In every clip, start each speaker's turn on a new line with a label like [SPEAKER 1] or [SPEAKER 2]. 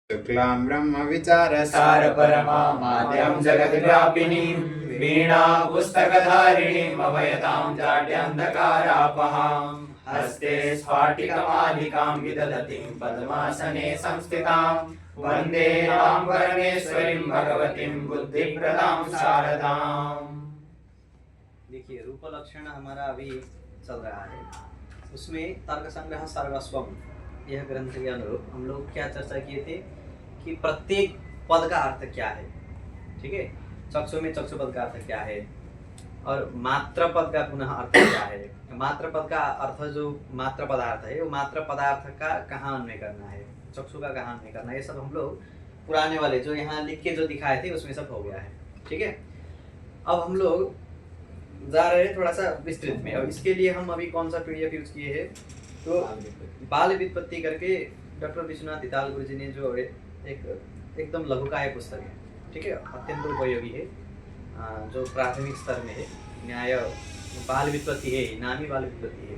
[SPEAKER 1] शुक्लां ब्रह्मविचारसार
[SPEAKER 2] परमामाद्यं जगद्व्यापिनीं वीणां पुस्तकधारिणीम् अभयतां जाड्यान्धकारापहां हस्ते स्फाटिकमालिकां विदधतीं पद्मासने संस्थितां वन्दे तां परमेश्वरीं भगवतीं बुद्धिप्रदां शारदाम्।
[SPEAKER 3] देखिए, रूप लक्षण हमारा अभी चल रहा है, उसमें तर्क संग्रह सर्वस्वम यह ग्रंथ के अनुरूप हम लोग क्या चर्चा किए थे कि प्रत्येक पद का अर्थ क्या है। ठीक है, चक्षु में चक्षु पद का अर्थ क्या है और मात्र पद का पुनः अर्थ क्या है। मात्र पद का अर्थ जो मात्र पदार्थ है वो मात्र पदार्थ का कहाँ अन्वय करना है, चक्षु का कहाँ अन्वय करना है, ये सब हम लोग पुराने वाले जो यहाँ लिख के जो दिखाए थे उसमें सब हो गया है। ठीक है, अब हम लोग जा रहे हैं थोड़ा सा विस्तृत में। और इसके लिए हम अभी कौन सा पीडीएफ यूज किए हैं, तो बाल व्युत्पत्ति करके डॉक्टर विश्वनाथ दिताल गुरु जी ने जो एकदम लघुकाय पुस्तक है। ठीक है, अत्यंत उपयोगी है, जो प्राथमिक स्तर में है। न्याय बाल व्युत्पत्ति है, नामी बाल व्युत्पत्ति है,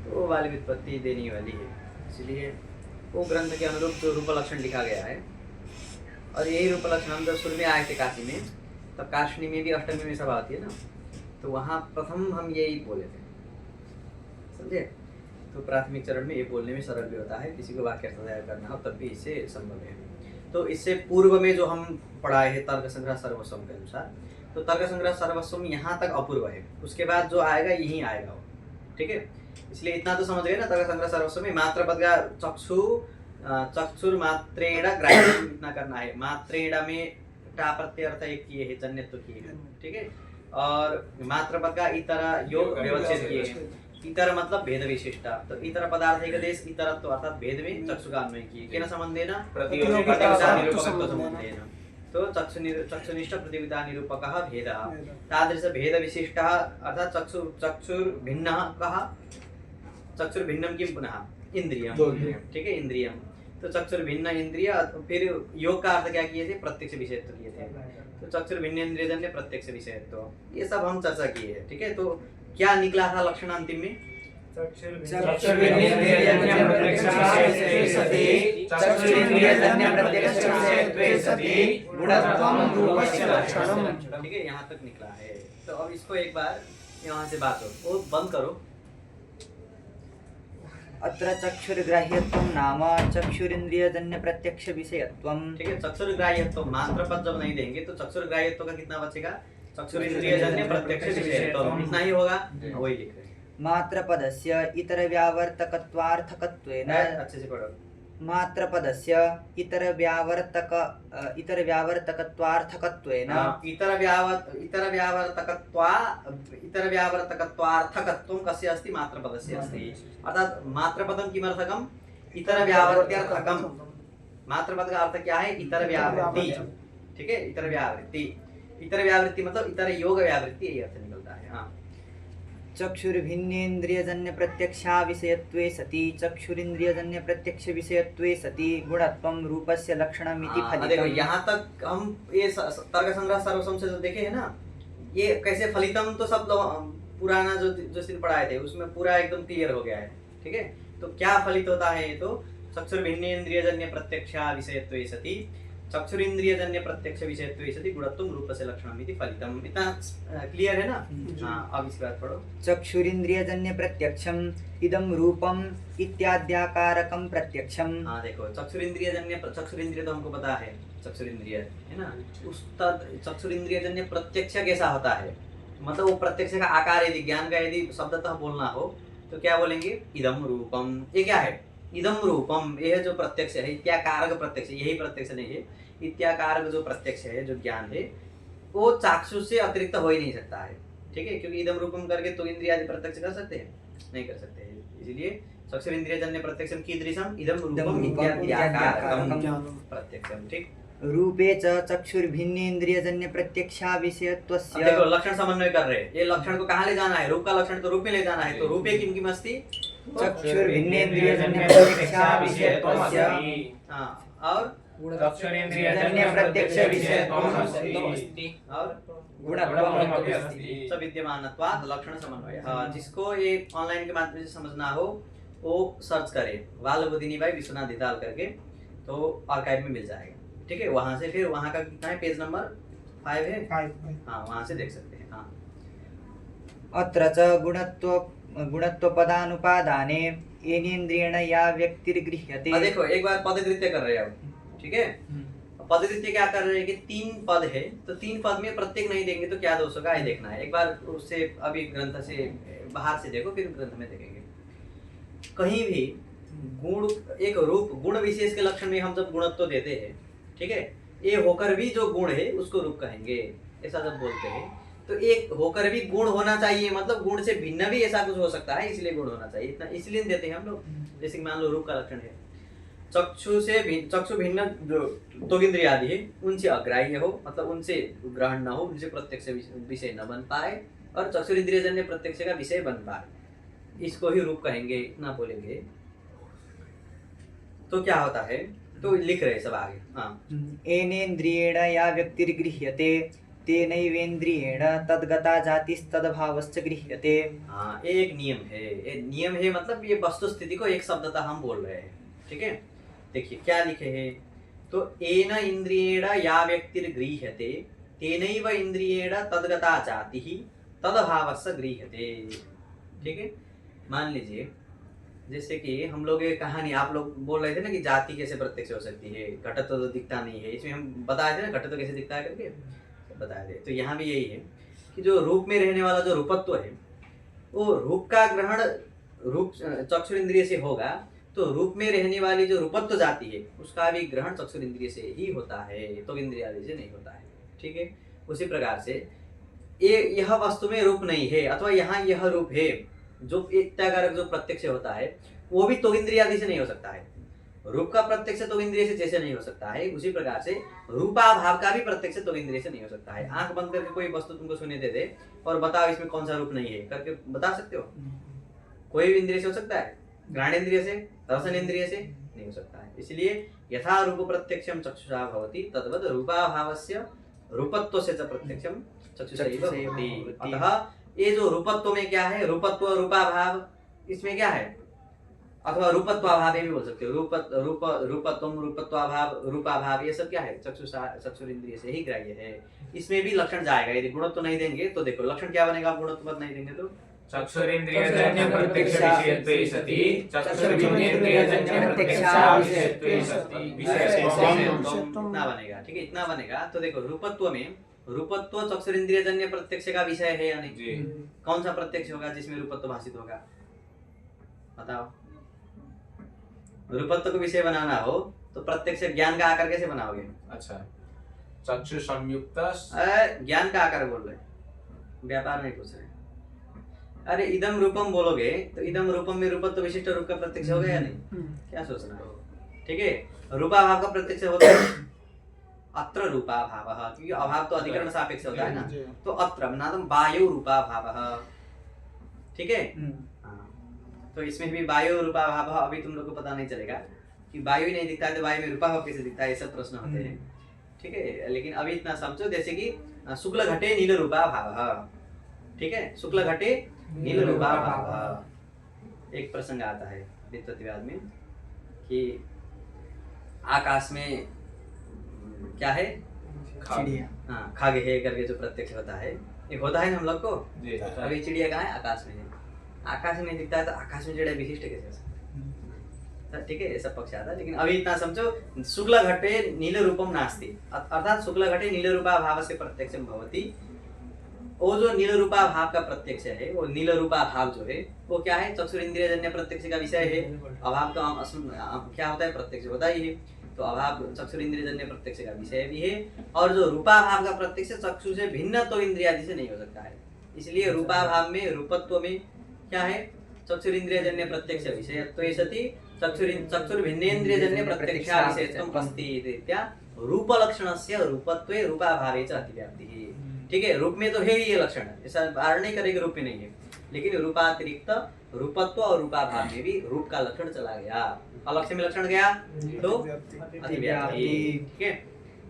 [SPEAKER 3] तो वो बाल व्युत्पत्ति देने वाली है। इसलिए वो ग्रंथ के अनुरूप जो रूप लक्षण लिखा गया है, और यही रूप लक्षण हम जब शुरू में आए थे काशी में, तब काशनी में भी अष्टमी में सभा होती है ना, तो वहाँ प्रथम हम यही बोले थे, समझे। तो प्राथमिक चरण में ये बोलने में सरल भी होता है, किसी को वाक्य तैयार करना हो तब भी इससे संभव है। तो इससे पूर्व में जो हम पढ़ाए हैं तर्क संग्रह सर्वस्वम के अनुसार, तो तर्क संग्रह सर्वस्वम यहाँ तक अपूर्व है, उसके बाद जो आएगा यही आएगा वो। ठीक है, इसलिए इतना तो समझ गए ना, तर्क संग्रह सर्वस्वम में मात्र पद का चक्षुर मात्रेण ग्राह्य इतना करना है। मात्रेण में टा प्रत्यय अर्थ एक किए है, जन्यत्व किए है। ठीक है, और मात्र पद का इतर योग व्यवच्छेद किए हैं। इतर मतलब भेद विशिष्टा, तो इतर पदार्थ एक देश इतरत्व अर्थात भेद में चक्षु का अन्वय किए केन संबंधेन प्रतियोगिता निरूपकत्व संबंधेन। तो चक्षुनिष्ठ प्रतियोगिता निरूपकः भेदः तादृश भेद विशिष्टः अर्थात चक्षुर्भिन्नः कः, चक्षुर्भिन्नं किं पुनः इंद्रियं। ठीक है, इंद्रियं, तो चक्षुर्भिन्न इंद्रिय। फिर योग का अर्थ क्या किए थे, प्रत्यक्ष विषयत्व किए थे, तो चक्षुर्भिन्न इंद्रियजन्य प्रत्यक्ष विषयत्व, ये सब हम चर्चा किए हैं। ठीक है, तो क्या निकला था लक्षण अंतिम में, ठीक है, यहाँ तक निकला है। तो अब इसको एक बार यहाँ से बात हो, वो बंद करो।
[SPEAKER 4] अत्र चक्षुर्ग्राह्यत्वं नाम चक्षुरिंद्रियजन्य प्रत्यक्ष विषयत्वं।
[SPEAKER 3] ठीक है, चक्षुर्ग्राह्यत्व मात्र पद जब नहीं देंगे तो चक्षुर्ग्राह्यत्व का कितना बचेगा, चक्षुरिंद्रियजन्य प्रत्यक्ष विषयत्वं, इतना ही होगा, वही लिख रहे हैं।
[SPEAKER 4] मात्र पदस्य इतर व्यावर्तकत्वार्थकत्वेन,
[SPEAKER 3] अच्छे से पढ़ो।
[SPEAKER 4] मात्र पदस्य इतर व्यावर्तकत्वार्थकत्वेन, इतर व्यावर्तकत्वार्थकत्वं कस्य अस्ति, मात्र पदस्य अस्ति। अर्थात मात्र पदम किमर्थकम, इतर व्यावर्त्यर्थकम। मात्र पद का अर्थ क्या है, इतर व्यावृत्ति। ठीक है, इतर व्यावृत्ति, इतर व्यावृत्ति मतलब इतर योग व्यावृत्ति, यही अर्थ निकलता है। हाँ, चक्षुर्भिन्नेन्द्रियजन्य प्रत्यक्षा विषयत्वे सति चक्षुरिंद्रियजन्य प्रत्यक्ष विषयत्वे सति गुणत्वं रूपस्य लक्षणमिति फलितम्।
[SPEAKER 3] देखो यहाँ तक हम ये तर्क संग्रह सर्वस्वम से जो देखे है ना, ये कैसे फलितम, तो सब पुराना जो स्थिति पढ़ाए थे उसमें पूरा एकदम क्लियर हो गया है। ठीक है, तो क्या फलित होता है ये, तो चक्षुर्भिन्नेन्द्रियजन्य प्रत्यक्षा विषयत्वे सति चक्षुरिंद्रियजन्य प्रत्यक्ष विषयत्वे सति गुणत्वं रूपस्य लक्षणमिति फलितम्। इतना क्लियर है ना। हाँ, अब इस बात पढ़ो।
[SPEAKER 4] चक्षुरिंद्रियजन्य प्रत्यक्षम इदं रूपम इत्याद्याकारकम प्रत्यक्षम।
[SPEAKER 3] हाँ देखो, चक्षुरिंद्रियजन्य, चक्षुरिंद्रिय तो हमको पता है, चक्षुरिंद्रिय है ना, उस चक्षुरिंद्रियजन्य प्रत्यक्ष कैसा होता है, मतलब वो प्रत्यक्ष का आकार, यदि ज्ञान का यदि शब्दतः बोलना हो तो क्या बोलेंगे, इदम रूपम। ये क्या है, इदम रूपम, यह जो प्रत्यक्ष है, इत्याकारक प्रत्यक्ष, यही प्रत्यक्ष नहीं है, इत्याकारक जो प्रत्यक्ष है, जो ज्ञान है, वो चाक्षु से अतिरिक्त हो ही नहीं सकता है। ठीक है, क्योंकि इदम रूपम करके तो इंद्रिय आदि प्रत्यक्ष कर सकते हैं, नहीं कर सकते हैं। इसलिए चक्षुरिंद्रियजन्य प्रत्यक्षम कीदृशम, इदम रूपम इत्याकारकम प्रत्यक्षम। ठीक,
[SPEAKER 4] रूपे च चक्षुर्भिन्नेन्द्रियजन्य प्रत्यक्षा विषयत्वस्य।
[SPEAKER 3] देखो लक्षण समन्वय कर रहे हैं, ये लक्षण को कहाँ ले जाना है, रूप का लक्षण तो रूप में ले जाना है, तो रूपे किम किम अस्ति,
[SPEAKER 4] चक्षुर्भिन्नेन्द्रियजन्य प्रत्यक्षा विषयत्वस्य।
[SPEAKER 3] हाँ, और
[SPEAKER 2] चक्षुरेन्द्रियजन्य प्रत्यक्ष विषयत्वम् अस्ति
[SPEAKER 3] और
[SPEAKER 4] गुणत्वम् अस्ति।
[SPEAKER 3] सविद्यमानत्वात् लक्षण समन्वय। जिसको ये ऑनलाइन के माध्यम से समझना हो वो सर्च करे, बाल बुद्धिनी भाई विश्वनाथ दिताल करके, तो आर्काइव में मिल जाएगा। ठीक है, वहां से फिर वहां का कितना है, पेज नंबर 5 है, हाँ वहां से देख सकते हैं। हाँ
[SPEAKER 2] अत्र च गुणत्वपदानुपादाने येनेन्द्रियेण या व्यक्तिर्गृह्यते।
[SPEAKER 3] देखो एक बार पदकृत्य कर रहे हैं अब। ठीक है, पदकृत्य क्या कर रहे हैं कि 3 पद है, तो 3 पद में प्रत्येक नहीं देंगे तो क्या दोष होगा ये देखना है। एक बार उससे अभी ग्रंथ से बाहर से देखो, फिर ग्रंथ में देखेंगे। कहीं भी गुण, एक रूप गुण विशेष के लक्षण में हम जब गुणत्व देते हैं, ठीक है, ये होकर भी जो गुण है उसको रूप कहेंगे, ऐसा जब बोलते हैं तो एक होकर भी गुण होना चाहिए, मतलब गुण से भिन्न भी ऐसा कुछ हो सकता है, इसलिए गुण होना चाहिए, इतना इसलिए देते हैं हम लोग। जैसे मान लो रूप का लक्षण है चक्षु भिन्न जो त्वगिंद्रिय आदि है उनसे अग्राह्य हो, मतलब उनसे ग्रहण न हो, उनसे प्रत्यक्ष विषय न बन पाए, और चक्षुरिंद्रिय जन्य प्रत्यक्ष का विषय बन पाए, इसको ही रूप कहेंगे, इतना बोलेंगे। तो क्या होता है, तो लिख रहे सब आगे। हाँ,
[SPEAKER 2] येनेन्द्रियेण या व्यक्तिर्गृह्यते तेनैवेन्द्रियेण तद्गता जातिस्तद्भावश्च गृह्यते।
[SPEAKER 3] हाँ ये एक नियम है, ये नियम है, मतलब ये वस्तु स्थिति को एक शब्दता हम बोल रहे हैं। ठीक है, देखिए क्या लिखे हैं, तो एन इंद्रियेण या व्यक्तिर्गृह्यते तेनैव इंद्रियेण तद्गता जातिः तद्भावस्य गृह्यते। ठीक है, मान लीजिए जैसे कि हम लोग ये कहानी, आप लोग बोल रहे थे ना कि जाति कैसे प्रत्यक्ष हो सकती है, घटत तो दिखता नहीं है, इसमें हम बताए थे ना घटत तो कैसे दिखता है करके बताए थे। तो यहाँ भी यही है कि जो रूप में रहने वाला जो रूपत्व है वो रूप का ग्रहण रूप चक्षुरिंद्रिय से होगा, तो रूप में रहने वाली जो रूपत्व जाति है उसका भी ग्रहण चक्षुरिंद्रिय से ही होता है, तो इंद्रिय आदि से नहीं होता है। ठीक है, उसी प्रकार से यह वस्तु में रूप नहीं है, अथवा यहाँ यह रूप है, जो इत्याकारक जो प्रत्यक्ष होता है वो भी त्वगिंद्रिय आदि से नहीं हो सकता है। रूप का प्रत्यक्ष त्वगिंद्रिय से जैसे नहीं हो सकता है, उसी प्रकार से रूपाभाव का भी प्रत्यक्ष त्वगिंद्रिय से नहीं हो सकता है। आंख बंद करके कोई वस्तु तुमको सुने दे दे और बताओ इसमें कौन सा रूप नहीं है करके बता सकते हो? कोई भी इंद्रिय से हो सकता है, घ्राणेन्द्रिय से, रसन इंद्रिय से नहीं हो सकता है। इसलिए यथा रूप प्रत्यक्षम चक्षुषा भवति तद्वद रूपाभावस्य रूपत्वस्य च प्रत्यक्षम चक्षुषैव भवति। अतः ये जो रूपत्व में क्या है, रूपत्व रूपाभाव, इसमें क्या है, अथवा रूपत्वाभाव भी बोल सकते हो, रूपत्वम रूपत्वाभाव रूपाभाव, ये सब क्या है, चक्षुरिंद्रिय से ही ग्राह्य है। इसमें भी लक्षण जाएगा, यदि गुणत्व नहीं देंगे तो देखो लक्षण क्या बनेगा, गुणत्व नहीं देंगे तो
[SPEAKER 5] चक्षुरिंद्रियजन्य प्रत्यक्ष विषयत्वे सति चक्षुर्विनेन्द्रियजन्य प्रत्यक्षाविषयत्वे सति विषयत्वम
[SPEAKER 3] इतना बनेगा। ठीक है, इतना बनेगा। तो देखो रूपत्व में, रूपत्व चक्षुरिंद्रियजन्य प्रत्यक्ष का विषय है या नहीं? कौन सा प्रत्यक्ष होगा जिसमें रूपत्व भाषित होगा, बताओ? रूपत्व को विषय बनाना हो तो प्रत्यक्ष ज्ञान का आकार कैसे बनाओगे?
[SPEAKER 5] अच्छा, चक्षु संयुक्त
[SPEAKER 3] ज्ञान का आकार बोल रहे, व्यापार नहीं पूछ रहे। अरे इदम रूपम बोलोगे तो इदम रूपम में रूपत्व विशिष्ट रूप का प्रत्यक्ष होगा या नहीं? क्या सोचना? ठीक है, रूपाभाव का प्रत्यक्ष होता है अत्र रूपाभावः, क्योंकि अभाव तो अधिकरण सापेक्ष होता है ना, तो अत्र नाम वायु रूपाभावः। ठीक है, तो इसमें भी वायु रूपाभाव, अभी तुम लोग को पता नहीं चलेगा कि वायु ही नहीं दिखता है तो वायु में रूपाभाव कैसे दिखता है, ये सब प्रश्न होते हैं। ठीक है, लेकिन अभी इतना समझो जैसे कि शुक्ल घटे नील रूपाभावः। ठीक है, शुक्ल घटे नील रूपाभावः। एक प्रसंग आता है वित्तवाद में कि आकाश में क्या है,
[SPEAKER 5] चिड़िया,
[SPEAKER 3] हाँ खागे है करके जो प्रत्यक्ष होता है, एक होता है ना हम लोग को। अभी चिड़िया कहाँ है, आकाश में है, आकाश में दिखता है तो आकाश में चिड़िया विशिष्ट कैसे हो सकता है? ठीक है, ऐसा पक्ष आता है। लेकिन अभी इतना समझो, शुक्ल घटे नील रूपम नास्ति, अर्थात शुक्ल घटे नील रूपाभाव से प्रत्यक्षम भवति। वो जो नील रूपाभाव का प्रत्यक्ष है, वो नील रूपाभाव जो है वो क्या है, चक्षुरिंद्रियजन्य प्रत्यक्ष का विषय है। अभाव का क्या होता है, प्रत्यक्ष होता ही है, तो अभाव चक्षुरिंद्रियजन्य प्रत्यक्ष का विषय भी है। और जो रूपाभाव का प्रत्यक्ष चक्षु से भिन्न तो इंद्रियादि से नहीं हो सकता है। इसलिए रूपाभाव में, रूपत्व में क्या है, चक्षुरिंद्रियजन्य प्रत्यक्ष विषयत्वे सति चक्षुर्भिन्नेन्द्रियजन्य प्रत्यक्षा विषयत्वम अस्ति इत्या रूपलक्षणस्य रूपत्वे रूपाभावे च अतिव्याप्तिः। ठीक है, रूप में तो है ही ये लक्षण, ऐसा वारण नहीं करेंगे रूप में नहीं है, लेकिन रूपातिरिक्त रूपत्व और रूपाभाव में भी रूप का लक्षण चला गया, अलक्ष्य में लक्षण गया तो अतिव्याप्ति। ठीक है,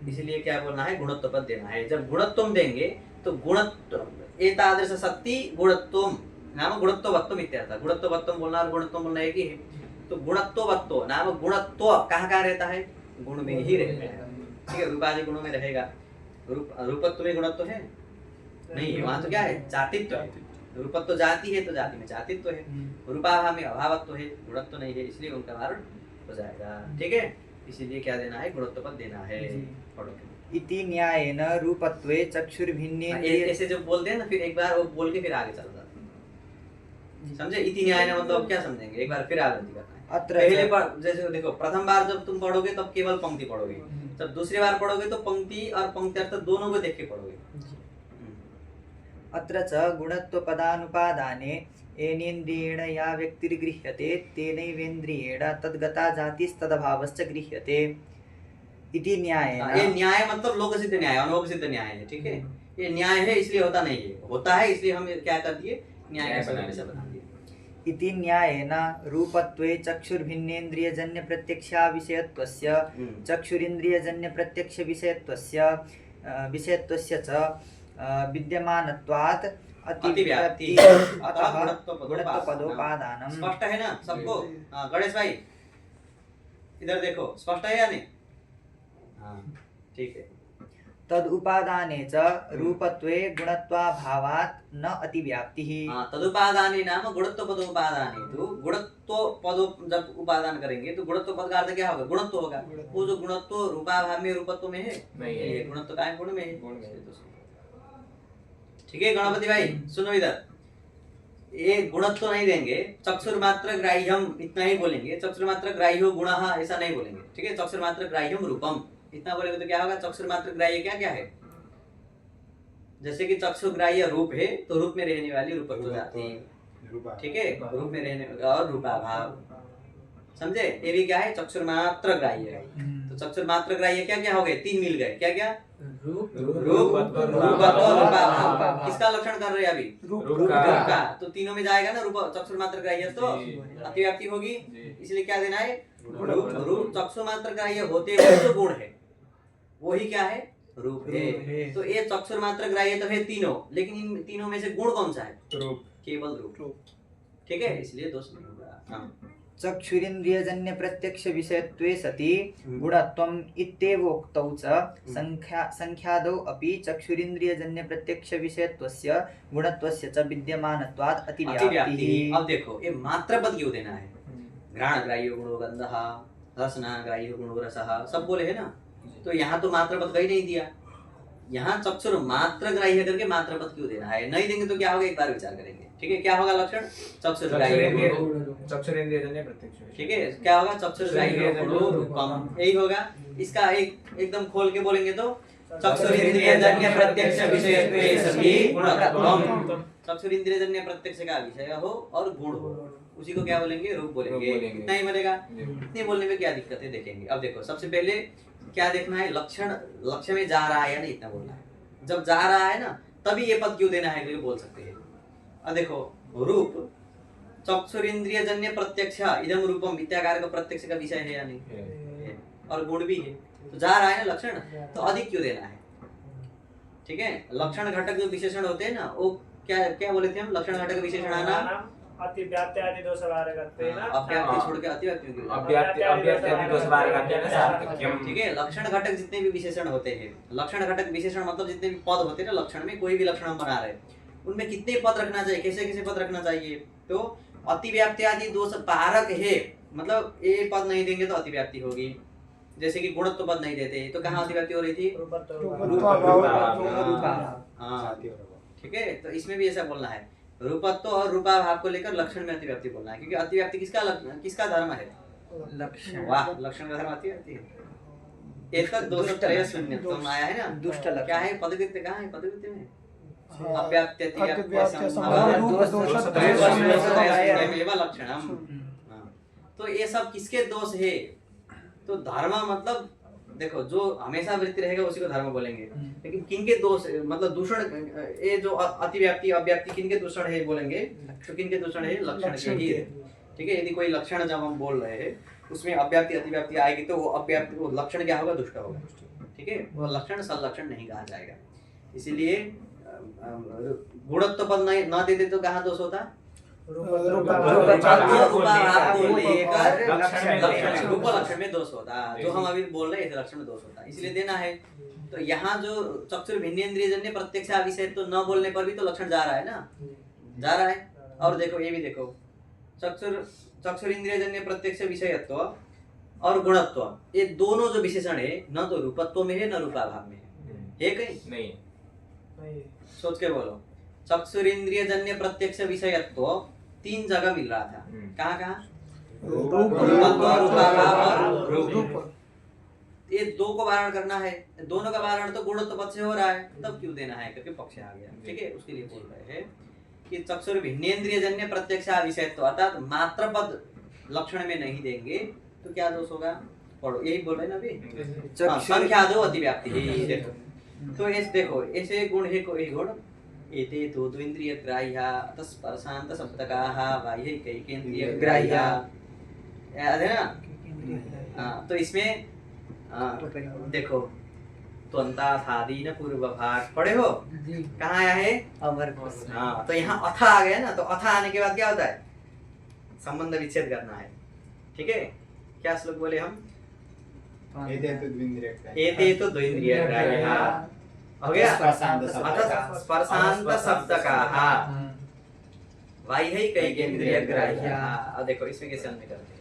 [SPEAKER 3] इसलिए क्या बोलना है, गुणत्व पद देना है। जब गुणत्व देंगे तो गुणत्व एतादृश सत्ति गुणत्वम नाम गुणत्ववत्वम इत्यर्थ। गुणत्ववत्वम बोलना और गुणत्वम बोलना एक ही है। तो गुणत्ववत्व नाम गुणत्व कहाँ कहाँ रहता है, गुण में ही रहेगा, ठीक है, रूपादि गुणों में रहेगा। रूपत्व में गुणत्व है नहीं, वहाँ तो क्या है, जातित्व है। रूपत्व जाति है तो जाति में जातित्व है, रूपाभाव में अभावत्व है, गुणत्व नहीं है, इसलिए उनका वारण हो जाएगा, ठीक है। इसीलिए क्या देना है, गुणत्व पद देना है। पढ़ो।
[SPEAKER 2] इति न्यायेन रूपत्वे चक्षुर्भिन्नेन्द्रिय
[SPEAKER 3] ऐसे जब बोलते हैं ना, फिर एक बार वो बोल के फिर आगे चल जाते हैं, समझे। इति न्यायेन मतलब अब क्या समझेंगे, एक बार फिर आवृत्ति करना है।
[SPEAKER 2] अत्र
[SPEAKER 3] पहले जैसे देखो, प्रथम बार जब तुम पढ़ोगे तब केवल पंक्ति पढ़ोगे, जब दूसरी बार पढ़ोगे तो पंक्ति और पंक्ति अर्थ दोनों को देख के पढ़ोगे।
[SPEAKER 2] अत्र च गुणत्वपदानुपादाने येनेन्द्रियेण या व्यक्तिर्गृह्यते तेनैवेन्द्रियेण तद्गता जातिस्तदभावश्च गृह्यते इति न्यायेन।
[SPEAKER 3] ये न्याय मतलब लोक सिद्ध न्याय, अनोक सिद्ध न्याय है, ठीक है। ये न्याय है इसलिए होता नहीं है, होता है इसलिए हम क्या कर दिए, न्याय बना दिए।
[SPEAKER 2] इति न्यायेन रूपत्वे चक्षुर्भिन्नेन्द्रियजन्य प्रत्यक्षा विषयत्वस्य चक्षुरिन्द्रियजन्य प्रत्यक्ष विषयत्वस्य विषयत्वस्य च विद्यमानत्वात् अतिव्याप्ति अतः गुणत्वपदोपादानम्।
[SPEAKER 3] स्पष्ट है ना सबको? गणेश भाई इधर देखो, स्पष्ट है या नहीं? हाँ ठीक है।
[SPEAKER 2] तदुपादाने च रूपत्वे गुणत्वाभावात् न अतिव्याप्तिः।
[SPEAKER 3] तदुपादाने नाम गुणत्वपदोपादाने, तो गुणत्वपदो जब उपादान करेंगे तो गुणत्वपद का अर्थ क्या होगा, गुणत्व होगा। वो जो गुणत्व रूपाभाव में रूपत्व में है नहीं है, गुणत्व का गुण में है। ठीक है गणपति भाई सुनो इधर, ये गुणत्व नहीं देंगे, चक्षुर्मात्र ग्राह्यम इतना ही बोलेंगे, चक्षुर्मात्र ग्राह्यो गुणः ऐसा नहीं बोलेंगे, ठीक है। चक्षुर्मात्र ग्राह्यम रूपम इतना बोलेंगे तो क्या होगा, चक्षुर्मात्र ग्राह्य क्या क्या है, जैसे कि चक्षुग्राह्य रूप है तो रूप में रहने वाली रूपत्व जाति, ठीक है, रूप में रहने और रूपाभाव, समझे। ये भी क्या है, चक्षुर्मात्र ग्राह्य है। तो चक्षुर्मात्र ग्राह्य क्या क्या हो गए, तीन मिल गए, क्या क्या, रूप रूपाभाव। किसका लक्षण कर रहे हैं अभी, रूप का। तो तीनों में जाएगा ना रूप, चक्षुर्मात्र ग्राह्य तो अतिव्याप्ति होगी, इसलिए क्या देना है, रूप। चक्षुर्मात्र ग्राह्य होते हुए जो गुण है वही क्या है, रूप है। तो ये चक्षुर्मात्र ग्राह्य तो है तीनों, लेकिन इन तीनों में से गुण कौन सा है, रूप, केवल रूप, ठीक है, इसलिए दोष नहीं होगा।
[SPEAKER 2] चक्षुरिन्द्रियजन्य प्रत्यक्ष विषयत्वे सति गुणत्वम् इत्येवोक्तौ च संख्यादौ अपि चक्षुरिन्द्रियजन्य प्रत्यक्ष विषयत्वस्य गुणत्वस्य च विद्यमानत्वात् अतिव्याप्तिः।
[SPEAKER 3] अब देखो ये मात्र पद क्यों देना है, घ्राण ग्राह्यो गुणो गन्धः, रसना ग्राह्यो गुणो रसः, सब बोले है ना। तो यहाँ तो मात्र पद कहीं नहीं दिया, यहाँ चक्षुर मात्र ग्राह्य करके मात्र पद क्यों देना है, नहीं देंगे तो क्या होगा, एक बार विचार करेंगे, ठीक है। क्या होगा लक्षण,
[SPEAKER 5] चक्षुरेन्द्रियजन्य प्रत्यक्ष,
[SPEAKER 3] ठीक है। क्या होगा, चक्षुर्ग्राह्यो गुणो रूपम, यही होगा। इसका एकदम खोल के बोलेंगे तो चक्षुरिन्द्रियजन्य प्रत्यक्ष विषयत्वे सति गुणत्वम्। चक्षुरिन्द्रियजन्य प्रत्यक्ष का विषय हो और गुण हो, उसी को क्या बोलेंगे, रूप बोलेंगे। इतना ही बनेगा, इतने बोलने में क्या दिक्कत है देखेंगे। अब देखो सबसे पहले क्या देखना है, लक्षण, लक्ष्य में जा रहा है या नहीं, इतना बोलना है। जब जा रहा है ना तभी ये पद क्यों देना है क्योंकि बोल सकते हैं। अब देखो रूप चक्षुरिन्द्रियजन्य प्रत्यक्ष इदम रूपम इत्याकार का प्रत्यक्ष का विषय है या नहीं है, और गुण भी है, तो जा रहा है ना लक्षण, तो अधिक क्यों देना है, ठीक है। लक्षण घटक जो विशेषण होते हैं ना, वो क्या क्या बोले थे हम, लक्षण घटक विशेषण आना
[SPEAKER 6] अतिव्याप्ति आदि दोष वारे करते हैं ना,
[SPEAKER 3] अव्याप्ति छोड़ के अतिव्याप्ति,
[SPEAKER 5] अव्याप्ति आदि दोष वारे करते हैं ना सार्थक्यम,
[SPEAKER 3] ठीक है। लक्षण घटक जितने भी विशेषण होते हैं, लक्षण घटक विशेषण मतलब जितने भी पद होते हैं ना लक्षण में, कोई भी लक्षण हम बना रहे हैं उनमें कितने पद रखना चाहिए, कैसे कैसे पद रखना चाहिए। तो अतिव्याप्ति आदि दोष पारक है, मतलब ये पद नहीं देंगे तो अतिव्याप्ति होगी। जैसे कि गुणत्व पद नहीं देते तो कहाँ अतिव्याप्ति हो रही थी, हाँ ठीक है। तो इसमें भी ऐसा बोलना है, रूपत्व और रूपाभाव को लेकर लक्षण में अतिव्याप्ति बोलना है, क्योंकि अतिव्याप्ति किसका धर्म है,
[SPEAKER 2] लक्षण।
[SPEAKER 3] वाह, लक्षण का धर्म अतिव्याप्ति है। एक दोषत्रय शून्यत्वम आया है ना,
[SPEAKER 2] दुष्ट लक्षण।
[SPEAKER 3] क्या है पदकृत्य, कहाँ है पदकृत्य में, लक्षणम। तो ये सब किसके दोष है, तो धर्म मतलब देखो जो हमेशा वृत्ति रहेगा उसी को धर्म बोलेंगे, लेकिन किनके दोष मतलब दूषण, ये जो अतिव्याप्ति अव्याप्ति किनके दूषण है बोलेंगे, तो किनके दूषण है, लक्षण के ही, ठीक है। यदि कोई लक्षण जब हम बोल रहे हैं उसमें अव्याप्ति अतिव्याप्ति आएगी तो वो अव्याप्ति, वो लक्षण क्या होगा, दुष्ट होगा, ठीक है। वो लक्षण संलक्षण नहीं कहा जाएगा। इसीलिए गुणत्व पद न देते तो कहाँ दोष होता, रूपाभाव को लेकर
[SPEAKER 5] लक्षण में
[SPEAKER 3] लक्षण रूप लक्षण में दोष होता है। जो हम अभी बोल रहे हैं इस लक्षण में दोष होता है, इसलिए देना है। तो यहाँ जो चक्षुर भिन्नेन्द्रियजन्य प्रत्यक्ष विषय तो न बोलने पर भी तो लक्षण जा रहा है ना, जा रहा है। और देखो ये भी देखो, चक्षुर इंद्रियजन्य प्रत्यक्ष विषयत्व और गुणत्व, ये दोनों जो विशेषण है न तो रूपत्व में है न रूपाभाव में है कहीं
[SPEAKER 5] नहीं।
[SPEAKER 3] सोच के बोलो, चक्षुर इंद्रियजन्य प्रत्यक्ष विषयत्व 3 जगह मिल रहा था। कहाँ कहाँ? रूपत्व, रूपाभाव और रूप। ये 2 को वारण करना है, दोनों का वारण तो गुणत्व पद से हो रहा है, तब क्यों देना है करके पक्ष आ गया। ठीक है, उसके लिए बोल रहे हैं कि चक्षुर भिन्नेन्द्रियजन्य प्रत्यक्ष विषयत्व अर्थात मात्र पद लक्षण में नहीं देंगे तो क्या दोष होगा? पढ़ो, यही बोल रहे हैं ना अभी, संख्या दो अतिव्याप्ति। देखो तो ऐसे देखो, ऐसे गुण है कोई गुण, एते तो इंद्रिय ग्राह्या तस्पर्शांत शब्दकाः बाह्यैकैकेन्द्रिय ग्राह्या, याद है ना? तो इसमें देखो त्वन्ताथादीन पूर्व भाग पढ़े हो, कहाँ आया है?
[SPEAKER 2] अमर।
[SPEAKER 3] तो यहाँ अथा आ गया ना, तो अथा आने के बाद क्या होता है? संबंध विच्छेद करना है। ठीक है, क्या श्लोक बोले हम?
[SPEAKER 1] एते तो द्विन्द्रिय
[SPEAKER 3] ग्राह्या हो गया। स्पर्शांत शब्दकाः बाह्यैकैकेन्द्रिय ग्राह्या। अब देखो इसमें कैसे अन्वय करते हैं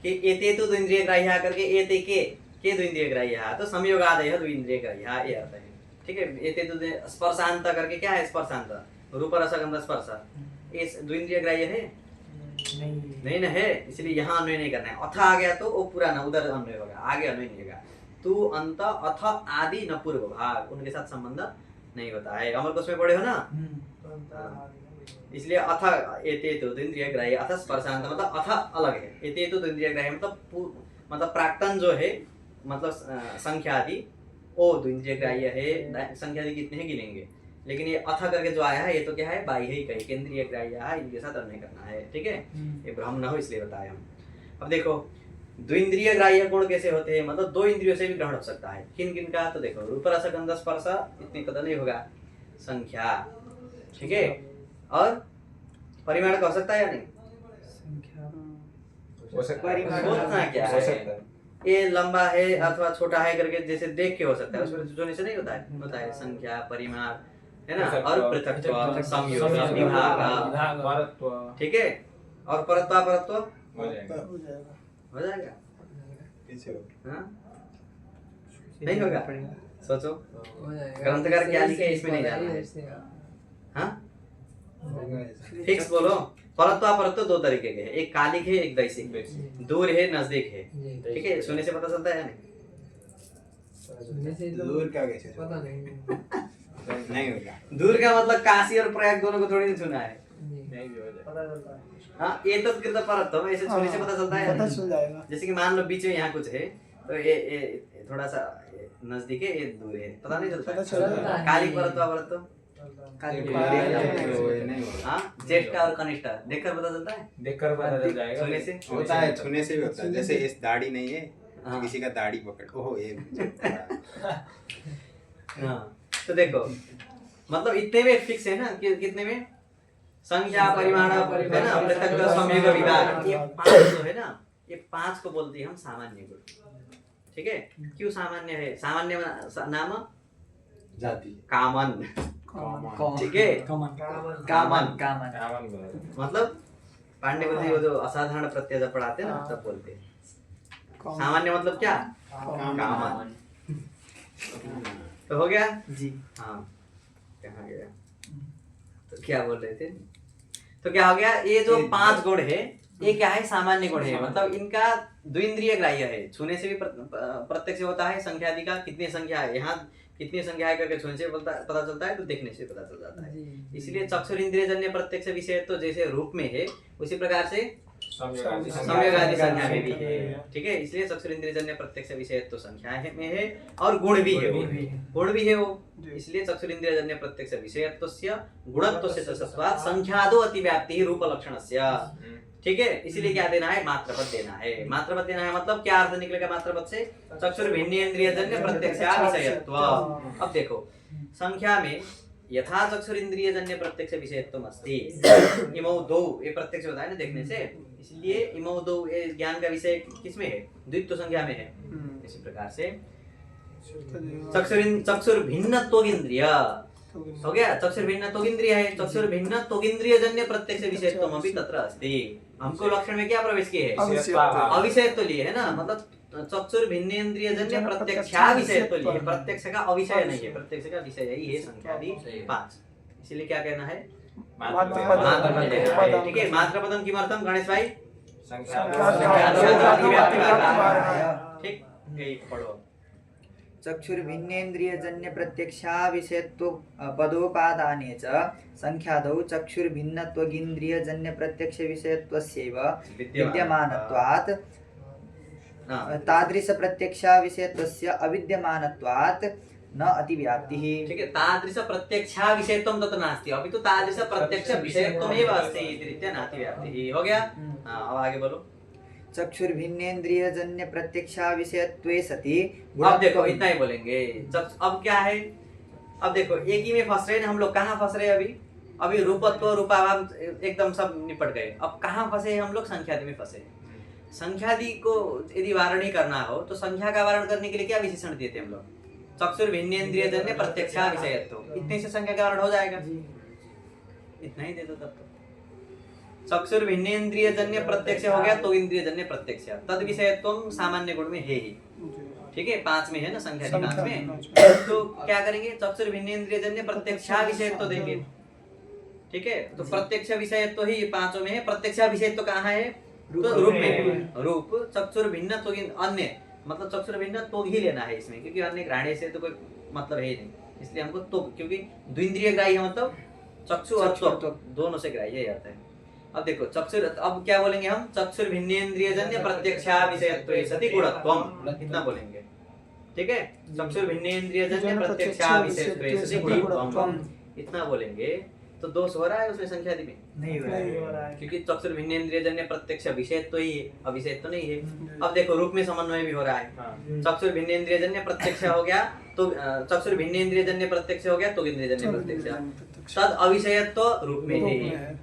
[SPEAKER 3] कि एते तो द्विन्द्रिय ग्राह्या करके एते के द्विन्द्रिय ग्राह्या, तो संयोगादयः द्विन्द्रिय ग्राह्या, ये अर्थ है। ठीक है, एते तो स्पर्शांत करके क्या है? स्पर्शांत रूप रसगंध स्पर्श, ये द्विन्द्रिय ग्राह्य है? नहीं ना है, इसलिए यहाँ अन्वय नहीं करना है। अथ आ गया तो वो पूरा ना उधर अन्वय होगा, आगे अन्वय नहीं होगा। तू अंत अथ आदि न पूर्व भाग, उनके साथ संबंध नहीं होता है। अमर कोश में पढ़े हो ना, इसलिए अथ एते तो द्विन्द्रिय ग्राह्य, अथ स्पर्शांत मतलब अथ अलग है, एते तो द्विन्द्रिय ग्राह्य मतलब प्राक्तन जो है, मतलब संख्या आदि वो द्विन्द्रिय ग्राह्य है। संख्या आदि कितने हैं गिनेंगे, लेकिन ये अथ करके जो आया है ये तो क्या है? बाह्यैकैकेन्द्रिय ग्राह्य है, इनके साथ अन्वय करना है। ठीक है, ये भ्रम न हो इसलिए बताया हम। अब देखो द्विन्द्रिय ग्राह्य गुण कैसे होते हैं, मतलब 2 इंद्रियों से भी ग्रहण हो सकता है। किन किन का? तो देखो रूप रस गंध स्पर्श इतने कदर नहीं होगा, संख्या। ठीक है, और परिमाण का हो सकता है या नहीं? सोचना क्या है, ये लंबा है अथवा छोटा है करके जैसे देख के हो सकता है, उसमें जोड़ने से नहीं होता है। होता है संख्या, परिमाण, है ना, और पृथक्त्व, संयोग, विभाग,
[SPEAKER 5] परत्व।
[SPEAKER 3] ठीक है, और परत्व परत्व
[SPEAKER 5] हो जाएगा।
[SPEAKER 3] हो जाएगा।
[SPEAKER 1] कैसे हो?
[SPEAKER 3] हाँ? नहीं होगा, सोचो ग्रंथकार क्या लिखे इसमें नहीं जाना है। हाँ, फिक्स बोलो। परत्व परत्व 2 तरीके के हैं, एक कालिक है एक दैसिक, दूर है नजदीक है। ठीक है, सुनने से पता चलता है या नहीं?
[SPEAKER 1] दूर का कैसे?
[SPEAKER 7] पता
[SPEAKER 1] नहीं होगा।
[SPEAKER 3] दूर का मतलब काशी और प्रयाग दोनों को थोड़ी नहीं सुना है।
[SPEAKER 5] नहीं भी हो जाएगा।
[SPEAKER 6] पता चलता है।
[SPEAKER 3] हाँ, ये तो कृत परत्व ऐसे सुनने से पता चलता है या
[SPEAKER 7] पता
[SPEAKER 3] नहीं?
[SPEAKER 7] चल जाएगा।
[SPEAKER 3] जैसे कि मान लो बीच में यहाँ कुछ है, तो ये थोड़ा सा नजदीक है, ये दूर है, पता नहीं
[SPEAKER 7] पता
[SPEAKER 3] चलता
[SPEAKER 7] चलता
[SPEAKER 3] है।
[SPEAKER 7] है।
[SPEAKER 3] कालिक परत्व परत्व,
[SPEAKER 1] नहीं होगा।
[SPEAKER 3] हाँ, ज्येष्ठ और कनिष्ठ देखकर पता चलता है,
[SPEAKER 5] देखकर पता चल जाएगा।
[SPEAKER 3] सुनने से।
[SPEAKER 1] होता है, छूने से भी होता है। जैसे इस दाढ़ी नहीं है,
[SPEAKER 3] हाँ।
[SPEAKER 1] किसी का दाढ़ी पकड़, ओह ये
[SPEAKER 3] हाँ, तो देखो मतलब इतने में फिक्स है ना कि कितने में? संख्या, परिमाण, है ना, पृथक्त्व, संयोग, विभाग, ये 5 जो है ना, ये 5 को बोलते हैं हम सामान्य गुण। ठीक है, क्यों सामान्य है? सामान्य नाम
[SPEAKER 1] जाती
[SPEAKER 3] कामन। ठीक है, कामन मतलब पांडे जी वो जो असाधारण प्रत्यय जब पढ़ाते हैं ना तब बोलते हैं। सामान्य मतलब क्या? कामन। तो हो गया
[SPEAKER 2] जी।
[SPEAKER 3] हाँ, कहाँ गया? तो क्या बोल रहे थे? तो क्या हो गया? ये जो 5 गुण है ये क्या है? सामान्य गुण है, मतलब इनका द्विन्द्रिय ग्राह्य है, छूने से भी प्रत्यक्ष होता है। संख्या आदि का कितनी संख्या है, यहाँ कितनी संख्या है करके छूने से पता चलता है, तो देखने से पता चल जाता है। इसलिए चक्षुर इंद्रियजन्य प्रत्यक्ष विषय तो जैसे रूप में है उसी प्रकार से संयोग आदि संख्या में भी है। ठीक है, इसलिए चक्षुर इंद्रियजन्य प्रत्यक्ष विषय तो संख्या में है और गुण भी है, गुण भी है वो। इसलिए चक्षुर इंद्रियजन्य प्रत्यक्ष विषयत्वस्य गुणत्वस्य च सत्वात् संख्यादो अतिव्याप्ति रूप लक्षणस्य। ठीक है, इसीलिए क्या देना है? मात्रपद देना है। मात्रपद देना है मतलब क्या अर्थ निकलेगा मात्रपद से? चक्षुर भिन्नेन्द्रियजन्य प्रत्यक्ष विषयत्व। अब देखो संख्या में
[SPEAKER 4] यथा चक्षुरिंद्रियजन्य प्रत्यक्ष विषयत्वम अस्ति इमौ दो, ये प्रत्यक्ष होता है ना देखने से, इसलिए इमौ दो ये ज्ञान का विषय किसमें है, द्वित्व संख्या में है। इसी प्रकार से चक्षुर भिन्न त्वगिंद्रिय हो गया, चक्षुर भिन्न त्वगिंद्रिय है, चक्षुर भिन्न त्वगिंद्रियजन्य प्रत्यक्ष विषयत्वम अभी तत्र अस्ति। हमको लक्षण में क्या प्रवेश किए है, अविषयत्व लिए है ना, मतलब चक्षुर भिन्नेन्द्रियजन्य प्रत्यक्षा विषयत्व लिए, प्रत्यक्ष का अविषय नहीं है, प्रत्यक्ष का विषय ही है संख्यादि 5। इसलिए क्या कहना है, मात्र, ठीक है। मात्र पदम किमर्थम गणेश भाई, ठीक, यही पढ़ो।
[SPEAKER 2] चक्षुर्भिन्नेन्द्रियजन्य प्रत्यक्षा विषयत्व पदोपादाने च संख्यादौ चक्षुर्भिन्नत्वगिन्द्रियजन्य प्रत्यक्ष विषयत्वस्यैव विद्यमानत्वात् तादृश प्रत्यक्षा विषयत्वस्य अविद्यमानत्वात् न अतिव्याप्तिः।
[SPEAKER 4] ठीक है, तादृश प्रत्यक्षा विषयत्वं तत्र नास्ति, अभी तो तादृश प्रत्यक्ष विषयत्वमेव अस्ति इति रीत्या नातिव्याप्तिः। हो गया, हाँ, अब आगे बोलो।
[SPEAKER 2] चक्षुर्भिन्नेन्द्रियजन्य प्रत्यक्षा विषयत्वे सति,
[SPEAKER 4] अब देखो इतना ही बोलेंगे। अब क्या है, अब देखो एक ही में फंस रहे हैं हम लोग। कहाँ फंस रहे हैं अभी रूपत्व रूपाभाव एकदम सब निपट गए। अब कहाँ फंसे हैं हम लोग, संख्यादि में फंसे हैं। संख्यादि को यदि वारण ही करना हो तो संख्या का वारण करने के लिए क्या विशेषण दिए थे हम लोग, चक्षुर्भिन्नेन्द्रियजन्य प्रत्यक्षा विषयत्व, इतने से संख्या का वारण हो जाएगा, इतना ही दे दो तब तो। चक्षुर्भिन्नेन्द्रियजन्य प्रत्यक्ष हो गया तो इंद्रियजन्य प्रत्यक्ष, तद विषयत्व सामान्य गुण में है ही, ठीक है, 5 में है ना, संख्या 5 में। तो क्या करेंगे, चक्षुर्भिन्नेन्द्रियजन्य प्रत्यक्षा विषयत्व देंगे, ठीक है। तो प्रत्यक्ष विषयत्व ही 5 में है, प्रत्यक्षा विषयत्व कहाँ है, तो रूप में, रूप चक्षुर भिन्न तो अन्य, मतलब चक्षुर भिन्न तो ही लेना है इसमें, क्योंकि अन्य ग्रहण से तो कोई मतलब है ही नहीं, इसलिए हमको तो, क्योंकि द्विंद्रिय ग्राह्य मतलब चक्षु और त्वक दोनों से ग्राह्य आता है। अब देखो चक्षुर, अब क्या बोलेंगे हम, चक्षुर भिन्नेन्द्रियजन्य प्रत्यक्षा विषयत्वे सति गुणत्वम, इतना बोलेंगे, ठीक है। चक्षुर भिन्नेन्द्रियजन्य प्रत्यक्षा विषयत्वे सति गुणत्वम, इतना बोलेंगे तो दोष हो रहा है उसमें, संख्यादि में
[SPEAKER 2] नहीं हो रहा है,
[SPEAKER 4] क्योंकि चक्षुर भिन्नेन्द्रियजन्य प्रत्यक्ष विषयत्व ही है, अविषयत्व नहीं है। अब देखो रूप में समन्वय भी हो रहा है, चक्षुर भिन्नेन्द्रियजन्य प्रत्यक्ष हो गया तो चक्षुर भिन्नेन्द्रियजन्य प्रत्यक्ष हो गया तो इंद्रियजन्य प्रत्यक्ष, तद अविषयत्व रूप में है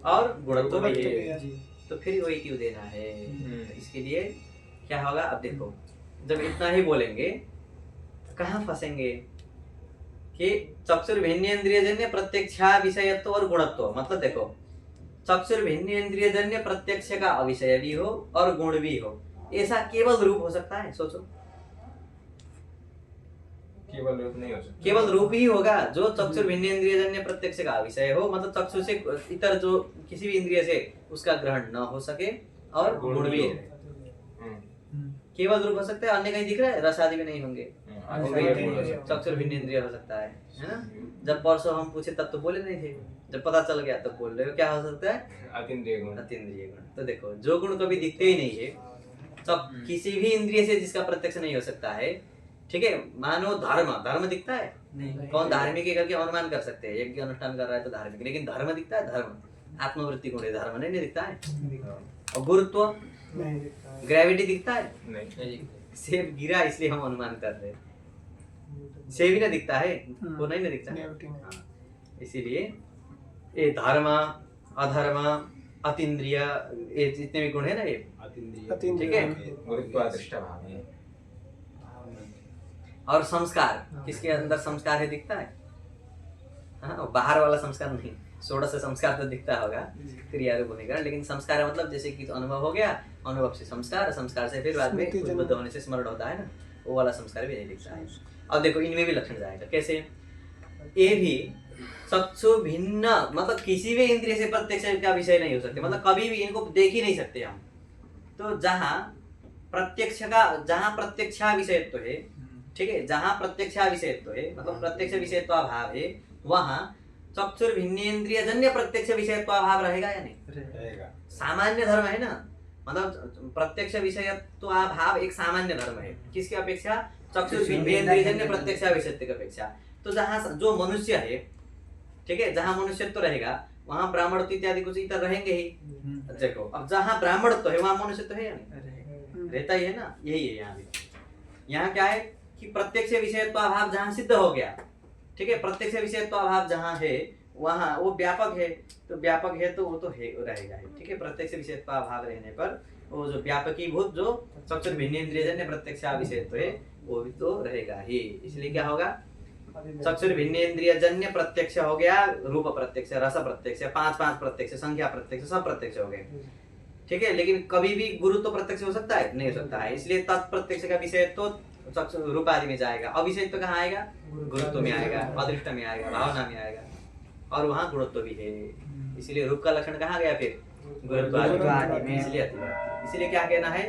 [SPEAKER 4] और गुणत्व भी है, तो फिर वही क्यों देना है। इसके लिए क्या होगा, अब देखो जब इतना ही बोलेंगे कहाँ फंसेंगे कि चक्षुर्भिन्नेन्द्रियजन्य प्रत्यक्षा विषयत्व और गुणत्व, मतलब देखो चक्षुर्भिन्नेन्द्रियजन्य प्रत्यक्ष का अविषय भी हो और गुण भी हो, ऐसा केवल रूप हो सकता है, सोचो।
[SPEAKER 5] केवल रूप नहीं हो सकता,
[SPEAKER 4] केवल रूप ही होगा जो चक्षुर्भिन्नेन्द्रियजन्य प्रत्यक्ष का विषय हो, मतलब चक्षु से इतर जो किसी भी इंद्रिय से उसका ग्रहण न हो सके और गुण भी है, केवल रूप हो सकता है। अन्य कहीं दिख रहा है, रस आदि भी नहीं होंगे, चक्षुर्भिन्नेन्द्रिय हो सकता है ना। जब परसों हम पूछे तब तो बोले नहीं थे, जब पता चल गया तब बोल रहे हो, क्या हो सकता है,
[SPEAKER 5] अतीन्द्रिय गुण।
[SPEAKER 4] अतीन्द्रिय गुण। तो देखो जो गुण कभी दिखते ही नहीं है, तब किसी भी इंद्रिय से जिसका प्रत्यक्ष नहीं हो सकता है, ठीक है। मानो धर्म, धर्म दिखता है नहीं, कौन धार्मिक है करके अनुमान कर सकते हैं, यज्ञ अनुष्ठान कर रहा है तो धार्मिक, लेकिन धर्म दिखता है, धर्म आत्मवृत्ति गुण है, धर्म नहीं दिखता है। और गुरुत्व, ग्रेविटी दिखता है नहीं, सेब गिरा इसलिए हम अनुमान कर रहे हैं, सेब ही ना दिखता है, वो नहीं ना दिखता है। इसीलिए ये धर्म, अधर्म, अतीन्द्रिय, ये जितने भी गुण है ना ये अतीन्द्रिय, ठीक है।
[SPEAKER 5] गुरुत्वादृष्ट भाव है।
[SPEAKER 4] और संस्कार, किसके अंदर संस्कार है दिखता है, हाँ, बाहर वाला संस्कार नहीं, षोडश संस्कार तो दिखता होगा क्रिया रूप होने का, लेकिन संस्कार मतलब जैसे कि अनुभव हो गया, अनुभव से संस्कार, संस्कार से फिर बाद में उद्बुद्ध होने से स्मरण होता है ना, वो वाला संस्कार भी नहीं दिखता है। अब देखो इनमें भी लक्षण जाएगा, कैसे, ये भी चक्षु भिन्न, मतलब किसी भी इंद्रिय से प्रत्यक्ष का विषय नहीं हो सकते, मतलब कभी भी इनको देख ही नहीं सकते हम। तो जहाँ प्रत्यक्ष का, जहाँ प्रत्यक्षा विषयत्व है, ठीक है, जहाँ प्रत्यक्षा विषयत्व है, मतलब प्रत्यक्ष विषयत्वाभाव है, वहाँ चक्षुर्भिन्नेन्द्रियजन्य प्रत्यक्ष विषयत्वाभाव रहेगा या नहीं
[SPEAKER 1] रहेगा।
[SPEAKER 4] सामान्य धर्म है ना, मतलब प्रत्यक्ष विषयत्वाभाव एक सामान्य धर्म है, किसकी अपेक्षा, चक्षुर्भिन्नेन्द्रियजन्य प्रत्यक्ष विषयत्व की अपेक्षा। तो जहाँ जो मनुष्य है, ठीक है, जहाँ मनुष्यत्व रहेगा वहाँ ब्राह्मणत्व इत्यादि कुछ इतर रहेंगे ही। देखो अब जहाँ ब्राह्मणत्व है वहाँ मनुष्यत्व है या नहीं, रहता ही है ना, यही है यहाँ भी। यहाँ क्या है कि प्रत्यक्ष विषयत्वाभाव जहाँ सिद्ध हो गया,
[SPEAKER 3] ठीक है, प्रत्यक्ष विषयत्व अभाव जहाँ है वहाँ वो व्यापक है, तो व्यापक है तो वो तो है रहेगा ही। ठीक है, प्रत्यक्ष विषयत्व अभाव रहने पर वो जो व्यापकीभूत जो चक्षुर भिन्नेन्द्रियजन्य प्रत्यक्ष विषयत्व है वो भी तो रहेगा ही। इसलिए क्या होगा, चक्षुर भिन्नेन्द्रियजन्य प्रत्यक्ष हो गया, रूप प्रत्यक्ष, रस प्रत्यक्ष, पांच प्रत्यक्ष, संख्या प्रत्यक्ष, सब प्रत्यक्ष हो गए। ठीक है, लेकिन कभी भी गुरुत्व प्रत्यक्ष हो सकता है, नहीं हो सकता है। इसलिए तत्प्रत्यक्ष का विषय तो चक्षु रूप आदि में जाएगा, अविषय तो कहाँ आएगा, गुरुत्व में आएगा, अदृष्ट में आएगा, भावना में आएगा, और वहाँ गुरुत्व भी है। इसलिए रूप का लक्षण कहाँ गया फिर, गुरुत्व आदि में। इसलिए क्या कहना है,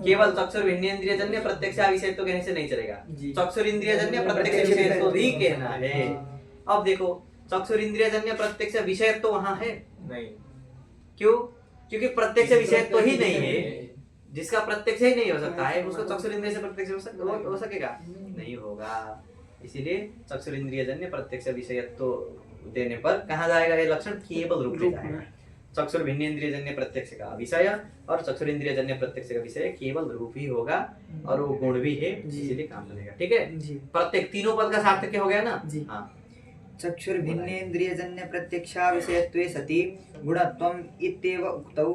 [SPEAKER 3] केवल चक्षुर भिन्नेन्द्रियजन्य प्रत्यक्ष विषय तो कहने से नहीं चलेगा, चक्षुर इंद्रियजन्य प्रत्यक्ष विषय तो भी कहना है। अब देखो, चक्षुर इंद्रियजन्य प्रत्यक्ष विषय तो वहाँ है
[SPEAKER 5] नहीं,
[SPEAKER 3] क्यों, क्योंकि प्रत्यक्ष विषय तो ही नहीं है। जिसका प्रत्यक्ष ही नहीं हो सकता है उसको चक्षुर इंद्रिय से प्रत्यक्ष हो सकेगा, नहीं होगा। इसीलिए चक्षुर इंद्रियजन्य प्रत्यक्ष विषयत्व देने पर कहाँ जाएगा ये लक्षण, केवल रूप में जाएगा। चक्षुर भिन्नेन्द्रियजन्य प्रत्यक्ष का विषय और चक्षुर इंद्रियजन्य प्रत्यक्ष का विषय केवल रूप ही होगा, और वो गुण भी है, इसीलिए काम बनेगा। ठीक है, प्रत्येक तीनों पद का सार्थक्य हो गया ना। हाँ,
[SPEAKER 2] चक्षुर्भिन्नेन्द्रियजन्य प्रत्यक्षा विषयत्वे सति गुणत्वम् इत्येव उक्तौ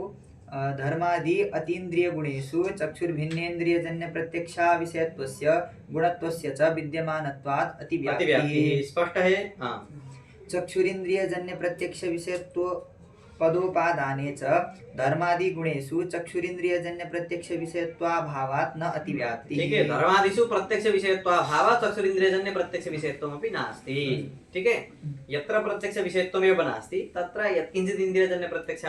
[SPEAKER 2] धर्मादि अतीन्द्रिय गुणेषु चक्षुर्भिन्नेन्द्रियजन्य प्रत्यक्षा विषयत्वस्य गुणत्वस्य च विद्यमानत्वात् अतिव्याप्तिः।
[SPEAKER 3] स्पष्ट है। हाँ,
[SPEAKER 2] चक्षुरिन्द्रियजन्य प्रत्यक्ष विषयत्व पदोपादाने च धर्मादि गुणेषु चक्षुरिन्द्रियजन्य प्रत्यक्ष विषयत्वाभावात् न अतिव्याप्तिः।
[SPEAKER 3] ठीक है, धर्मादिषु प्रत्यक्ष विषयत्वाभावात् चक्षुरिन्द्रियजन्य प्रत्यक्ष विषयत्वमपि नास्ति। ठीक है, यत्र प्रत्यक्ष विषयत्वमेव नास्ति तत्र यत्किंचित् इन्द्रियजन्य प्रत्यक्ष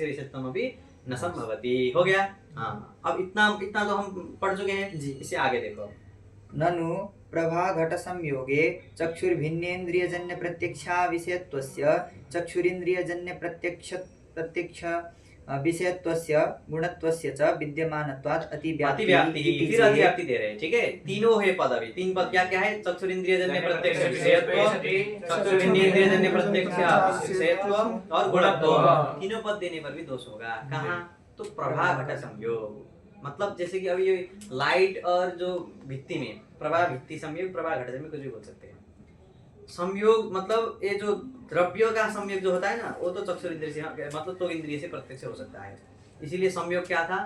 [SPEAKER 3] विषयत्वमपि न संभवति। हो गया। हाँ, अब इतना तो हम पढ़ चुके हैं, इससे आगे देखो।
[SPEAKER 2] ननु प्रभाघट संयोगे चक्षुर्भिन्नेन्द्रियजन्य प्रत्यक्षा विषयत्वस्य चक्षुरिन्द्रियजन्य प्रत्यक्ष विषयत्वस्य गुणत्वस्य च विद्यमानत्वात् अतिव्याप्तिः।
[SPEAKER 3] फिर अतिव्याप्ति दे रहे हैं। ठीक है, तीनों है पद, अभी तीन पद क्या क्या है, चक्षुरिन्द्रियजन्य प्रत्यक्ष विषयत्व, चक्षुर्भिन्नेन्द्रियजन्य प्रत्यक्ष विषयत्व और गुणत्व। तीनों पद देने पर भी दोष होगा। कहाँ, तो प्रभाघट संयोग, मतलब जैसे कि अभी ये लाइट और जो भित्ति में प्रभा भित्ति संयोग, प्रभा घट में कुछ भी बोल सकते हैं। संयोग मतलब ये जो द्रव्यों का संयोग जो होता है ना, वो तो चक्षुर इंद्रिय से, मतलब तो इंद्रिय से प्रत्यक्ष हो सकता है। इसीलिए संयोग क्या था,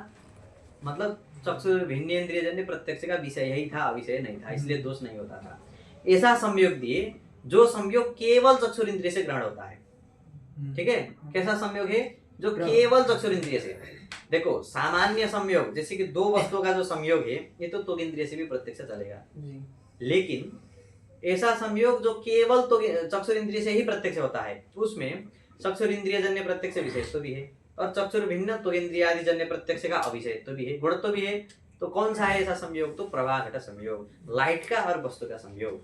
[SPEAKER 3] मतलब चक्षुर भिन्नेन्द्रियजन्य प्रत्यक्ष का विषय यही था, अविषय नहीं था, इसलिए दोष नहीं होता था। ऐसा संयोग दिए जो संयोग केवल चक्षुर इंद्रिय से ग्रहण होता है। ठीक है, कैसा संयोग है, जो केवल चक्षुर इंद्रिय से। देखो, सामान्य संयोग जैसे कि दो वस्तुओं का जो संयोग है ये तो त्वग इंद्रिय से भी प्रत्यक्ष चलेगा, लेकिन ऐसा संयोग जो केवल चक्षुर इंद्रिय से ही प्रत्यक्ष होता है, उसमें चक्षुर इंद्रियजन्य प्रत्यक्ष विषयत्व भी है और चक्षुर भिन्न त्वग इंद्रियादिजन्य प्रत्यक्ष का अविषयत्व भी है, गुणत्व भी है। तो कौन सा है ऐसा संयोग, तो प्रभाघट संयोग, लाइट का और वस्तु का संयोग।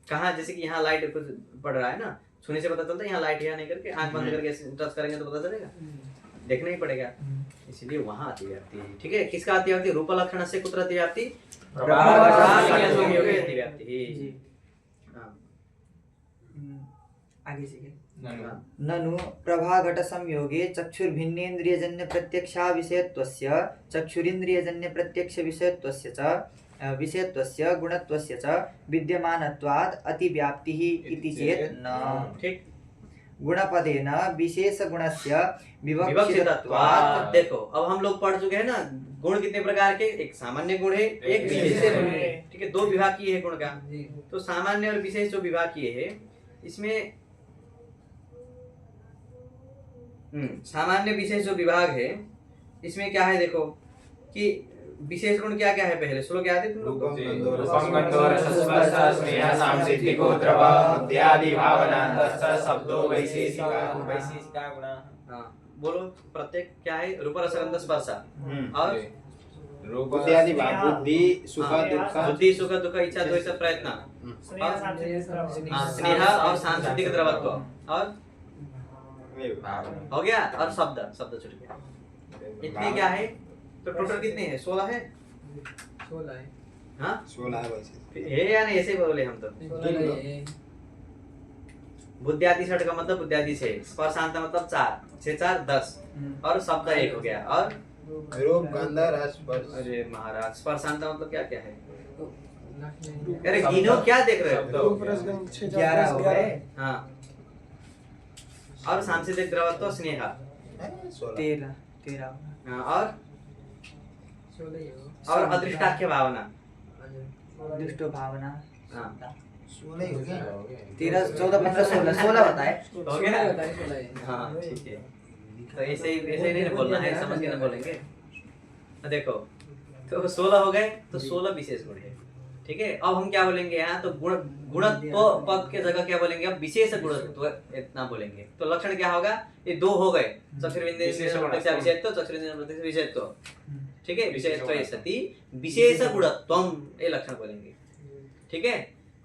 [SPEAKER 3] कहाँ, जैसे कि यहाँ लाइट कुछ पड़ रहा है ना, छूने से पता चलता है, यहाँ लाइट है नहीं करके आंख बंद करके टच करेंगे तो पता चलेगा, देखना ही पड़ेगा। इसलिए वहाँ अतिव्याप्ति। ठीक है, किसका अतिव्याप्ति, रूप लक्षण से कुत्र अतिव्याप्ति, अतिव्याप्ति।
[SPEAKER 2] आगे से ननु प्रभाघट संयोगे चक्षुर्भिन्नेन्द्रियजन्य प्रत्यक्षा विषयत्वस्य चक्षुरिन्द्रियजन्य प्रत्यक्ष विषयत्वस्य च विषयत्वस्य गुणत्वस्य च विद्यमानत्वात् अतिव्याप्तिः इति चेत् न।
[SPEAKER 3] ठीक,
[SPEAKER 2] गुणपदेन विशेष गुणस्य
[SPEAKER 3] विवक्षितत्वात्। देखो, अब हम लोग पढ़ चुके हैं ना, गुण कितने प्रकार के, एक सामान्य गुण है, एक विशेष गुण है। ठीक है, दो विभाग किए हैं गुण का। तो सामान्य और विशेष जो विभाग किए हैं, इसमें सामान्य विशेष जो विभाग है इसमें क्या है, देखो कि विशेष गुण क्या क्या है, पहले श्लोक क्या है तुम लोग,
[SPEAKER 5] रूपम गंधो रसस्पर्श स्नेह सांसिद्धिको द्रव इत्यादि भावना तस्य शब्दो वैशेषिका गुणा।
[SPEAKER 3] हाँ, बोलो, प्रत्येक क्या है, रूप रस गंध स्पर्श और
[SPEAKER 5] रूप
[SPEAKER 1] इत्यादि भाव, बुद्धि सुख दुख,
[SPEAKER 3] बुद्धि सुख दुख इच्छा द्वेष प्रयत्न, स्नेह और सांसिद्धिक द्रवत्व और हो गया, और शब्द छूट गया। इतने क्या है, तो टोटल कितने हैं, 16 है।
[SPEAKER 2] 16 है।
[SPEAKER 3] हाँ,
[SPEAKER 1] 16 वैसे
[SPEAKER 3] है या नहीं, ऐसे बोले हम तो। बुद्धियादि षट का मतलब बुद्धियादि 6, स्पर्शांत मतलब 4, 6 4 10 और शब्द 1 हो गया। और
[SPEAKER 1] रूप गंध रस स्पर्श,
[SPEAKER 3] अरे महाराज, स्पर्शांत मतलब क्या क्या है,
[SPEAKER 4] अरे गिनो, क्या देख रहे हो?
[SPEAKER 7] रूप रसगंध
[SPEAKER 2] 11 हो गए।
[SPEAKER 4] हाँ, और सांसिधिक द्रवत्व स्नेह।
[SPEAKER 2] 13 13
[SPEAKER 4] हाँ, और अदृष्टाख्य भावना।
[SPEAKER 2] दुष्टो भावना।
[SPEAKER 4] हाँ,
[SPEAKER 2] 13 14 15 16 बताए।
[SPEAKER 4] हो गया। हाँ ठीक है, तो ऐसे ही नहीं बोलना है, समझ के ना बोलेंगे। देखो, तो 16 हो गए, तो 16 विशेष गुण है। ठीक है, अब हम क्या बोलेंगे यहाँ, तो गुणत्व पद के जगह क्या बोलेंगे, अब विशेष गुणत्व इतना बोलेंगे। तो लक्षण क्या होगा, ये 2 हो गए, चक्षुरिंद्रिय विषयत्व। ठीक है, विषयत्व सति विशेष गुणत्वम, ये लक्षण बोलेंगे। ठीक है,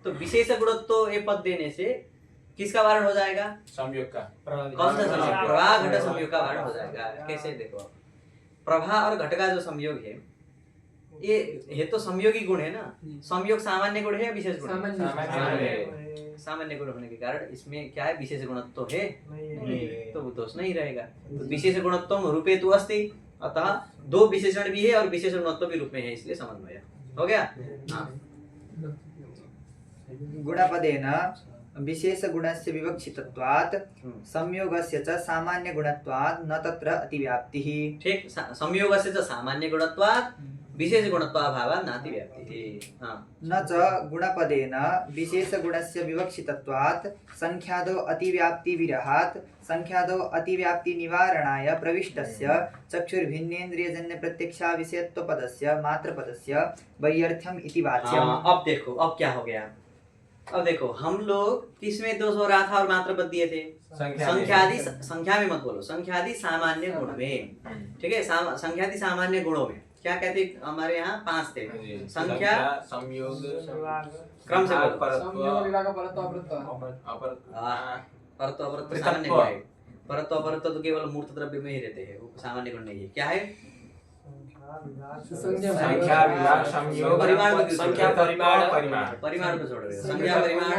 [SPEAKER 4] तो विशेष गुणत्व ये पद देने से किसका वारण हो जाएगा?
[SPEAKER 5] संयोग का।
[SPEAKER 4] कौन सा संयोग? प्रभा घट संयोग का वारण हो जाएगा। कैसे? देखो, प्रभा और घट का जो संयोग है, ये तो संयोगी गुण है ना। संयोग सामान्य गुण है या विशेष गुण? सामान्य गुण होने के कारण इसमें क्या है, विशेष गुणत्व तो है नहीं, तो दोष नहीं रहेगा। तो विशेष गुणत्व रूपे तो अस्ति, अतः 2 विशेषण भी है और विशेष गुणत्व भी रूप में है, इसलिए समन्वय हो गया। हाँ,
[SPEAKER 2] गुणपदेन विशेष गुणस्य विवक्षितत्वात् संयोगस्य च सामान्य गुणत्वात् न तत्र अतिव्याप्तिः।
[SPEAKER 4] ठीक, संयोगस्य च सामान्य गुणत्वात् विशेष गुणत्वाभावात् नाति व्याप्तिः। हाँ,
[SPEAKER 2] न च गुणपदेन विशेष गुणस्य विवक्षितत्वात् संख्यादो अतिव्याप्तिविरहात् संख्यादो अतिव्याप्ति निवारणाय प्रविष्टस्य चक्षुर्भिन्नेन्द्रियजन्य प्रत्यक्षाविषयत्वपदस्य मात्रपदस्य वैयर्थ्यम् इति वाच्यम्।
[SPEAKER 4] अब देखो, अब क्या हो गया। अब देखो, हम लोग किसमें दोष हो रहा था और मात्र पद दिए थे? संख्यादि, संख्या में मत बोलो, संख्यादि सामान्य गुण में। ठीक है, संख्यादि सामान्य गुणों में क्या कहते, हमारे यहाँ 5 थे। संख्या,
[SPEAKER 5] संयोग,
[SPEAKER 4] क्रम से बोलो। परत्व अपरत्व सामान्य गुण है। परत्व अपरत्व तो केवल मूर्त द्रव्य में ही रहते हैं, वो सामान्य गुण नहीं है। क्या है?
[SPEAKER 5] संख्या, विभाग, संयोग,
[SPEAKER 4] परिमाण,
[SPEAKER 5] संख्या, परिमाण, परिमाण।
[SPEAKER 4] परिमाण को छोड़ रहे हो। संख्या, परिमाण,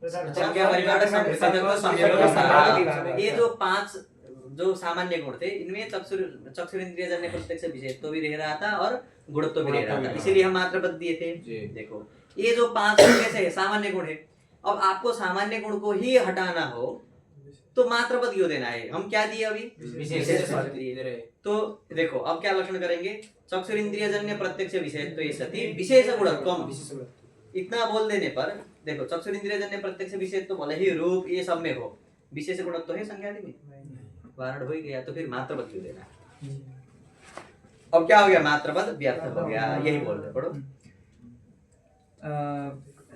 [SPEAKER 4] संख्या, परिमाण, संयोग। ये जो 5 जो सामान्य गुण थे, इनमें चक्षुरिंद्रिय जन्य प्रत्यक्ष विषयत्व भी रह रहा था और गुणत्व भी रह रहा था, इसीलिए हम मात्र पद दिए थे। देखो, ये जो 5 कैसे है, सामान्य गुण है। अब आपको सामान्य गुण को ही हटाना हो तो मात्र पद क्यों देना है? हम क्या दिए अभी? विशेष पद दिए। तो देखो, अब क्या लक्षण करेंगे, चक्षुरिंद्रिय जन्य प्रत्यक्ष विषयत्व ये सति विशेष गुणत्वम, इतना बोल देने पर देखो, चक्षुरिंद्रिय जन्य प्रत्यक्ष विषयत्व भले ही रूप ये सब में हो, विशेष गुणत्व है संज्ञादि में, वारण हो ही गया, तो फिर मात्र पद क्यों देना? अब क्या हो गया, मात्र पद व्यर्थ हो गया। यही बोल रहे, पढ़ो।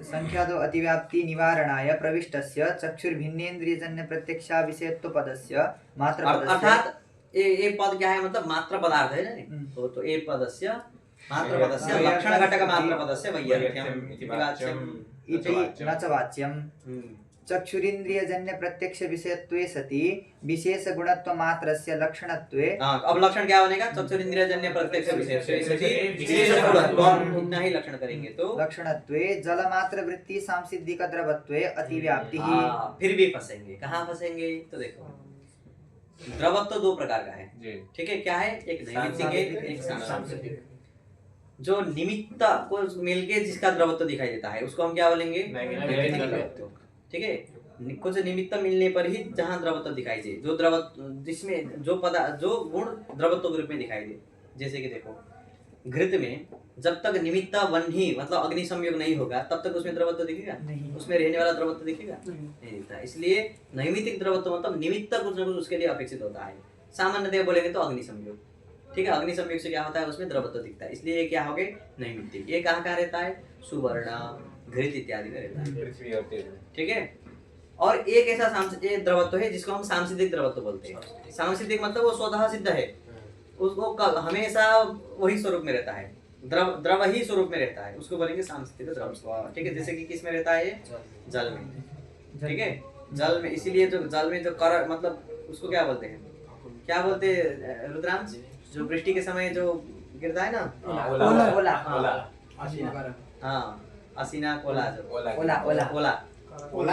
[SPEAKER 2] संख्यादो अतिव्याप्ति निवारणाय प्रविष्टस्य चक्षुर्भिन्नेन्द्रियजन्य प्रत्यक्षाविषयत्वपदस्य मात्रपदस्य,
[SPEAKER 4] अर्थात ये पद क्या है, मतलब मात्र पदार्थ है ना। तो ये पदस्य मात्रपदस्य लक्षण घटक मात्रपदस्य वैयर्थ्यम् इति वाच्यम्
[SPEAKER 2] इति न च वाच्यम्। चक्षुरिंद्रियजन्य प्रत्यक्ष विषयत्वे सति विशेष गुणत्व मात्रस्य लक्षणत्वे।
[SPEAKER 4] अब लक्षण क्या बनेगा, चक्षुरिंद्रियजन्य प्रत्यक्ष विषयत्वे सति विशेष गुणत्वम्, इतना ही लक्षण करेंगे तो
[SPEAKER 2] लक्षणत्वे जलमात्र वृत्ति सांसिद्धिक द्रवत्वे अतिव्याप्तिः।
[SPEAKER 4] फिर भी फंसेंगे, कहाँ फंसेंगे? तो देखो, द्रवत्व 2 प्रकार का है। ठीक है, क्या है? एक नैमित्तिक है, एक सांसिद्धिक। जो निमित्त को मिलके जिसका द्रवत्व दिखाई देता है उसको हम क्या बोलेंगे? नैमित्तिक द्रवत्व। ठीक है, कुछ निमित्त मिलने पर ही जहाँ द्रवत्व दिखाई दे, जो द्रवत्व जिसमें जो पदार्थ जो गुण द्रवत्व के रूप में दिखाई दे। जैसे कि देखो, घृत में जब तक निमित्त वन्ही मतलब अग्नि संयोग नहीं होगा तब तक उसमें द्रवत्व दिखेगा नहीं, उसमें रहने वाला द्रवत्व दिखेगा नहीं दिखता। इसलिए नैमित्तिक द्रवत्व मतलब निमित्त कुछ न कुछ उसके लिए अपेक्षित होता है। सामान्यतः बोलेंगे तो अग्नि संयोग। ठीक है, अग्नि संयोग से क्या होता है, उसमें द्रवत्व दिखता है, इसलिए ये क्या हो गए नैमित्तिक। ये कहाँ कहाँ रहता है? सुवर्ण, घृत इत्यादि में रहता है। ठीक है, और एक ऐसा ये द्रवत्व है जिसको हम सांसिधिक द्रवत्व बोलते हैं। सांसिधिक मतलब वो स्वतः सिद्ध है, उसको हमेशा वही स्वरूप में रहता है, द्रव ही स्वरूप में रहता है, उसको बोलेंगे सांसिधिक द्रवत्व। ठीक है, जैसे कि किस में रहता है? जल में। ठीक है, जल में, इसीलिए जो जल में जो कर मतलब उसको क्या बोलते हैं, क्या बोलते हैं रुद्रांश, जो वृष्टि के समय जो गिरता है ना, हाँ, असीना कोला, ओला।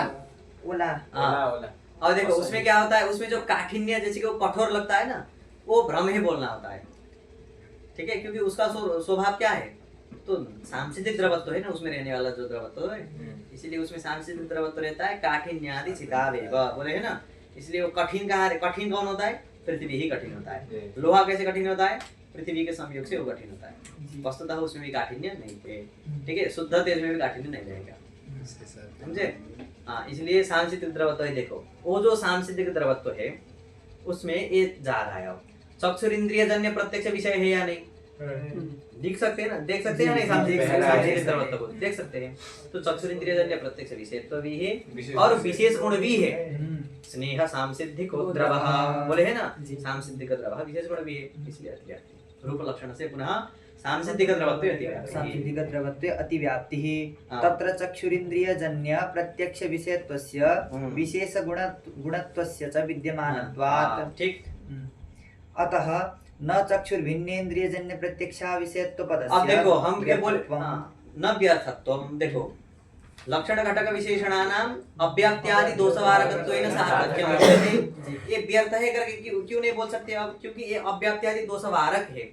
[SPEAKER 4] और देखो उसमें क्या होता है, उसमें जो काठिन्य जैसे कि वो कठोर लगता है ना, वो भ्रम ही बोलना होता है। ठीक है, क्योंकि उसका स्वभाव क्या है,
[SPEAKER 3] तो सांसिधिक द्रवत्व है ना, उसमें रहने वाला जो द्रवत्व है, इसलिए उसमें सांसिधिक द्रवत्व रहता है। काठिन्यादि चितावेव बोले है ना, इसलिए वो कठिन कहाँ, कठिन कौन होता है? पृथ्वी ही कठिन होता है। लोहा कैसे कठिन होता है? पृथ्वी के संयोग से वो कठिन होता है। वस्तुतः उसमें भी काठिन्य नहीं है, ठीक है। शुद्ध तेज में भी काठिन्य नहीं रहेगा, समझे? हाँ, इसलिए सांसिधिक द्रवत्व है। देखो वो जो सांसिधिक द्रवत्व है उसमें ये जा रहा है। अब चक्षुरिंद्रिय जन्य प्रत्यक्ष विषय है या नहीं? दिख सकते हैं ना, देख सकते हैं नहीं? सांसिधिक द्रवत्व को देख सकते हैं। तो चक्षुरिंद्रिय जन्य प्रत्यक्ष विषय तो भी है और विशेष गुण भी है। स्नेह सांसिधिक द्रवः बोले है ना, सांसिधिक द्रवः विशेष गुण भी है, इसलिए रूप लक्षण से पुनः सांसिधिक द्रवत्व अतिव्याप्ति।
[SPEAKER 2] सांसिधिक द्रवत्वे अतिव्याप्तिः तत्र चक्षुरिन्द्रियजन्य प्रत्यक्ष विषयत्वस्य विशेष गुणत्वस्य च विद्यमानत्वात्।
[SPEAKER 3] ठीक।
[SPEAKER 2] अतः न चक्षुर्भिन्नेन्द्रियजन्य प्रत्यक्षा विषयत्वपदस्य।
[SPEAKER 3] अब देखो हम क्या बोले, न व्यर्थत्वम। देखो लक्षण घटक विशेषणानाम अव्याप्त्यादि दोषवारकत्वेन सार्थक्यम उच्यते। ये व्यर्थ है करके क्यों नहीं बोल सकते अब? क्योंकि ये अव्याप्त्यादि दोषवारक है।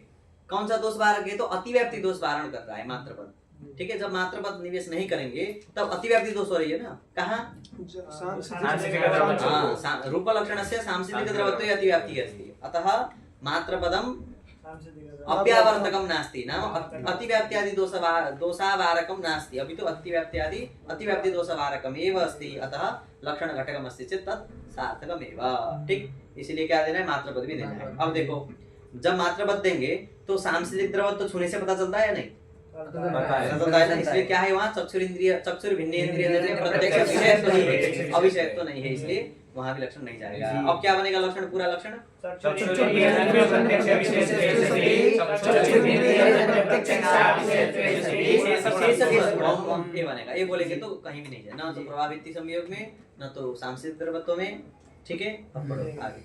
[SPEAKER 3] कौन सा दोषवारक है? तो अतिव्याप्ति दोष वारण कर रहा है मात्र पद, ठीक है। जब मात्र पद निवेश नहीं करेंगे तब अतिव्याप्ति दोष हो रही है ना। कहाँ? रूप लक्षण से सांसिधिक द्रवत्वे अतिव्याप्ति अस्ति। अतः मात्र पदम अव्यावर्तकम नास्ति, नाम अतिव्याप्त्यादि दोषावारकम नास्ति। अभी तो अतिव्याप्ति दोषवारकम एव अस्ति। अतः लक्षण घटकम अस्ति चेत् तत् सार्थकम एव, ठीक। इसलिए क्या देना है? मात्र पद भी देना है। अब देखो जब मात्र पद देंगे तो सांसिधिक द्रवत्व छूने से पता चलता है या नहीं? चलता है ना। इसलिए क्या है वहाँ? चक्षुर्भिन्नेन्द्रिय प्रत्यक्ष विषयत्व ही है, अविषयत्व नहीं है, इसलिए वहाँ भी लक्षण नहीं जाएगा। अब क्या बनेगा लक्षण? पूरा लक्षण ये बनेगा। ये बोलेंगे तो कहीं भी नहीं जाए, ना तो प्रभावित संयोग में, न तो सांसिधिक द्रवत्व में, ठीक है। अब आगे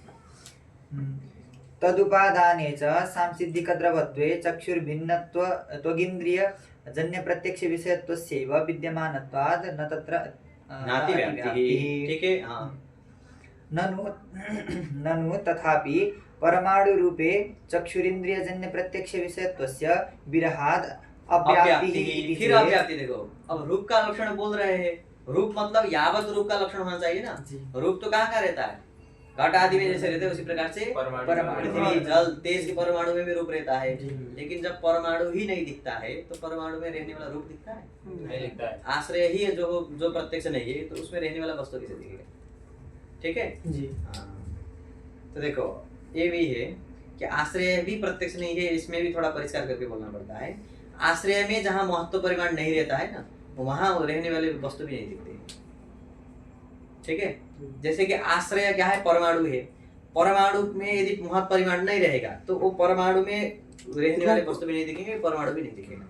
[SPEAKER 2] तदुपादाने च सांसिधिक द्रवत्वे चक्षुर्भिन्नत्व त्वगिन्द्रिय जन्य प्रत्यक्ष विषयत्वस्यैव विद्यमानत्वाद् न तत्र
[SPEAKER 3] नातिव्याप्तिः, ठीक है। हाँ,
[SPEAKER 2] ननु तथापि परमाणु रूपे चक्षुरिन्द्रियजन्य प्रत्यक्ष विषयत्वस्य विरहाद् अव्याप्तिः।
[SPEAKER 3] फिर अव्याप्ति देखो, अब रूप का लक्षण बोल रहे हैं। रूप मतलब यावत रूप का लक्षण होना चाहिए ना। रूप तो कहाँ रहता है? घट आदि में जैसे रहते हैं उसी प्रकार से पृथ्वी जल तेज के परमाणु में भी रूप रहता है। लेकिन जब परमाणु ही नहीं दिखता है तो परमाणु में रहने वाला रूप दिखता है? नहीं दिखता है। आश्रय ही है जो प्रत्यक्ष नहीं है, तो उसमें रहने वाला वस्तु कैसे दिखेगा? ठीक है जी। तो देखो ये भी है कि आश्रय भी प्रत्यक्ष नहीं है, इसमें भी थोड़ा परिष्कार करके बोलना पड़ता है। आश्रय में जहाँ महत्व परिमाण नहीं रहता है ना, वहाँ रहने वाले वस्तु भी नहीं दिखते, ठीक है। जैसे कि आश्रय क्या है? परमाणु है। परमाणु में यदि महत्व परिमाण नहीं रहेगा तो वो परमाणु में रहने वाले वस्तु भी नहीं दिखेंगे, परमाणु भी नहीं दिखेगा,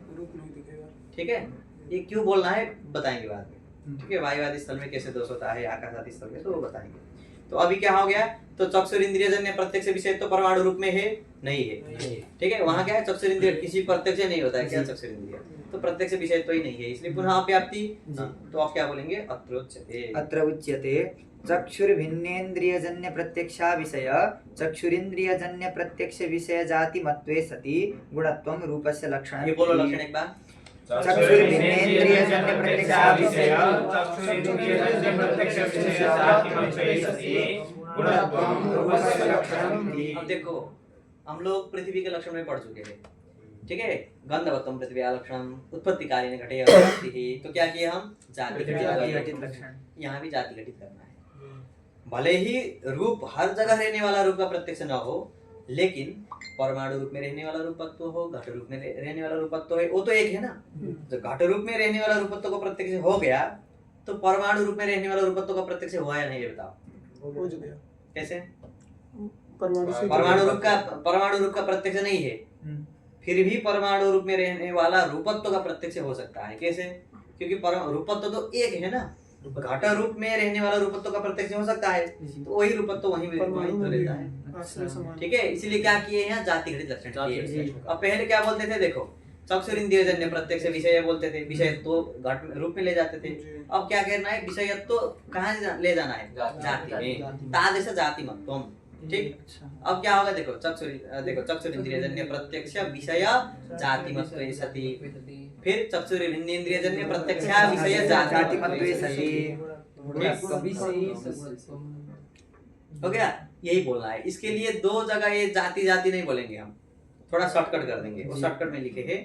[SPEAKER 3] ठीक है। ये क्यों बोलना है बताएंगे बाद में, ठीक है। वायुवादी स्थल में कैसे दोष होता है, आकाशादी स्थल में, तो वो बताएंगे। तो अभी क्या हो गया? तो चक्षुरिंद्रियजन्य प्रत्यक्ष विषय तो परमाणु रूप में है नहीं है, ठीक है। वहाँ क्या है? चक्षुरिंद्रिय किसी प्रत्यक्ष नहीं होता है, क्या चक्षुरिंद्रिय तो प्रत्यक्ष विषय तो ही नहीं है, इसलिए पुनः अव्याप्ति। तो आप क्या बोलेंगे?
[SPEAKER 2] अत्र उच्यते चक्षुर्भिन्नेन्द्रियजन्य प्रत्यक्षा विषय चक्षुरिन्द्रियजन्य प्रत्यक्ष विषय जाति मत्वे सति गुणत्वं रूपस्य लक्षणं।
[SPEAKER 3] ये बोलो लक्षण एक बार।
[SPEAKER 2] चक्षुर्भिन्नेन्द्रियजन्य प्रत्यक्षा विषय
[SPEAKER 5] चक्षुरिन्द्रियजन्य प्रत्यक्ष विषय जाति मत्वे सति गुणत्वं रूपस्य लक्षणं।
[SPEAKER 3] अब देखो हम लोग पृथ्वी के लक्षण में पढ़ चुके हैं, ठीक है। गंधवत्तम पृथ्वी लक्षण उत्पत्ति कालीन घटे अवस्थिति। तो क्या किए हम? जाति घटित लक्षण। यहाँ भी जाति घटित करना है। भले ही रूप हर जगह रहने वाला रूप का प्रत्यक्ष न हो, लेकिन परमाणु रूप में रहने वाला रूपत्व हो, घट रूप में रहने वाला रूपत्व है, वो तो एक है ना। तो घट रूप में रहने वाला रूपत्व को प्रत्यक्ष हो गया तो परमाणु रूप में रहने वाला रूपत्व का प्रत्यक्ष हुआ या नहीं, ये बताओ कैसे? परमाणु रूप का प्रत्यक्ष नहीं है, फिर भी परमाणु रूप में रहने वाला रूपत्व का प्रत्यक्ष हो सकता है। कैसे? क्योंकि रूपत्व तो एक है ना। घट रूप में रहने वाला रूपत्व का प्रत्यक्ष हो सकता है, तो वही रूपत्व वहीं तो रहता है, ठीक है। इसलिए क्या किए यहाँ? जाति घटित लक्षण किए। अब पहले क्या बोलते थे? देखो चक्षुरिंद्रियजन्य प्रत्यक्ष विषय बोलते थे, विषय तो घट रूप में ले जाते थे। अब क्या कहना है? विषय तो कहाँ ले जाना है? जाति में। तादृश जाति मत्वम, ठीक। अब क्या होगा? देखो चक्षुरिंद्रियजन्य प्रत्यक्ष विषय जाति मत्वे सति
[SPEAKER 4] फिर चक्षुर्भिन्नेन्द्रियजन्य प्रत्यक्षा विषय
[SPEAKER 2] जातिमत्वे सति
[SPEAKER 4] हो गया। यही बोलना है। इसके लिए दो जगह ये जाति जाति नहीं बोलेंगे, हम थोड़ा शॉर्टकट कर देंगे। वो शॉर्टकट में लिखे है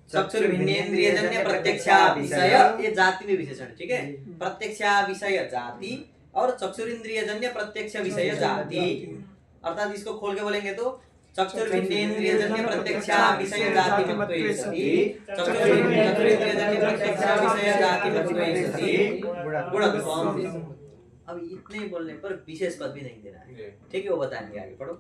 [SPEAKER 4] चक्षुर्भिन्नेन्द्रियजन्य प्रत्यक्षा विषय, ये जाति में विशेषण, ठीक है। प्रत्यक्षा विषय जाति और चक्षुरिंद्रियजन्य प्रत्यक्ष विषय जाति, अर्थात इसको खोल के बोलेंगे तो चक्षुर्भिन्नेन्द्रियजन्य प्रत्यक्षा विषय जाति मत्वे सति, चक्षुरिंद्रियजन्य प्रत्यक्षा विषय जाति मत्वे सति गुणत्वम्। अब इतने बोलने पर विशेष पद भी नहीं देना है, ठीक है, वो बताएंगे आगे, पढ़ो।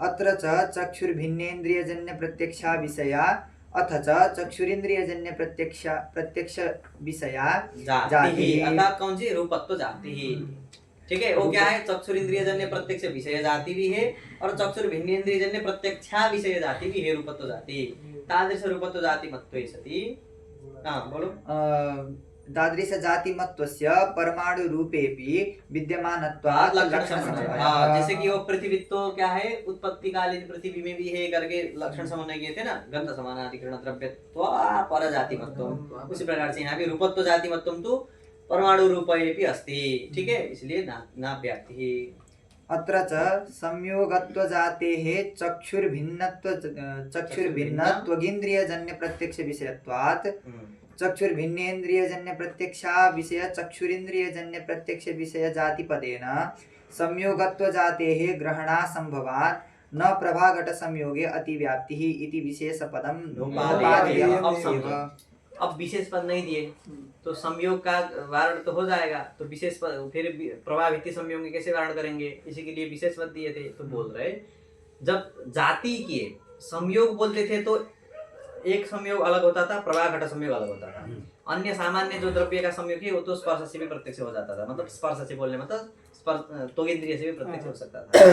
[SPEAKER 2] अत्र च चक्षुर्भिन्नेन्द्रियजन्य प्रत्यक्षा विषया अथ च चक्षुरिंद्रियजन्य प्रत्यक्ष विषया
[SPEAKER 4] जाति, अर्थात कौन सी? रूपत्व जाति ही, ठीक है। वो क्या है? चक्षुरिंद्रियजन्य प्रत्यक्ष विषय जाति भी है और चक्षुर्भिन्नेन्द्रियजन्य प्रत्यक्षा विषय जाति भी है, रूपत्व जाति। तादृश रूपत्व जाति मत्वे सति, हाँ बोलो।
[SPEAKER 2] तादृश जातिमत्वस्य परमाणु रूपेपि विद्यमानत्वात् लक्षण समन्वयः।
[SPEAKER 4] जैसे कि वो पृथ्वी तो क्या है? उत्पत्ति कालीन पृथ्वी में भी है करके लक्षण समन्वय किए थे ना, गंध समानाधिकरण द्रव्यत्व पर जातिमत्वम्। उसी प्रकार से यहाँ भी रूपत्व जातिमत्वम् तो परमाणु रूपेऽपि अस्ति, ठीक है, इसलिए नाभ्याति।
[SPEAKER 2] अत्र च संयोगत्व जातेः चक्षुर्भिन्नत्वगिन्द्रियजन्य प्रत्यक्ष विषयत्वात् चक्षुर्भिन्नेन्द्रियजन्य प्रत्यक्षा विषय चक्षुरिंद्रियजन्य प्रत्यक्ष विषय जाति पदेन संयोगत्व जातेः ग्रहणासंभवात् न प्रभाघट संयोगे अतिव्याप्तिः इति विशेष पदम नोपादेयम्।
[SPEAKER 4] अब विशेष पद नहीं दिए तो संयोग का वारण तो हो जाएगा, तो विशेष पद फिर प्रभावित संयोग में कैसे वारण करेंगे? इसी के लिए विशेष पद दिए थे। तो बोल रहे जब जाति किए संयोग बोलते थे तो एक संयोग अलग होता था, प्रभाघट संयोग अलग होता था। अन्य सामान्य जो द्रव्य का संयोग है वो तो स्पर्श से भी प्रत्यक्ष हो जाता था, मतलब स्पर्श से बोलने मतलब स्पर्श त्वगिंद्रिय से भी प्रत्यक्ष हो सकता था।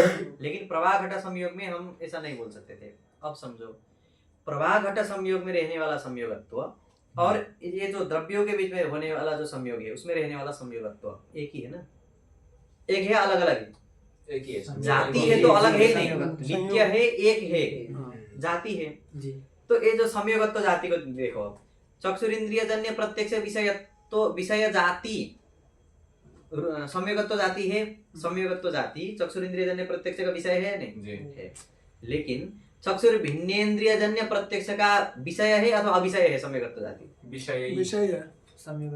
[SPEAKER 4] लेकिन प्रभाघट संयोग में हम ऐसा नहीं बोल सकते थे। अब समझो, प्रभाघट संयोग में रहने वाला संयोगत्व और ये जो द्रव्यों के बीच में होने वाला जो संयोग है उसमें रहने वाला संयोगत्व एक ही है ना? एक है, अलग अलग है?
[SPEAKER 5] एक ही है।
[SPEAKER 4] जाति है तो अलग है नहीं, नित्य है, एक है, जाति है। तो ये जो संयोगत्व जाति को देखो, चक्षुरिंद्रियजन्य प्रत्यक्ष विषय जाति, संयोगत्व जाति है, संयोगत्व जाति चक्षुरिंद्रियजन्य प्रत्यक्ष का विषय है नहीं है। लेकिन चक्षुर्भिन्नेन्द्रियजन्य प्रत्यक्ष का विषय है अथवा अविषय है संयोगत्व जाति?
[SPEAKER 5] विषय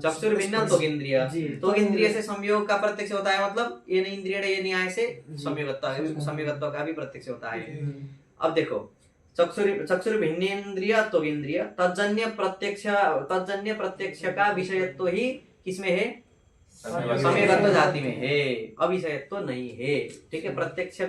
[SPEAKER 4] चक्षुर्भिन्न त्वगिंद्रिय से संयोग का प्रत्यक्ष होता है, मतलब ये नहीं इंद्रिय ये न्याय से संयोगत्व का भी प्रत्यक्ष होता है। अब देखो, चक्षुर्भिन्नेन्द्रिय त्वगिंद्रिय तज्जन्य प्रत्यक्ष का विषयत्व ही किसमें है? संयोगत्व जाति में है, अविषयत्व नहीं है, ठीक है। प्रत्यक्षा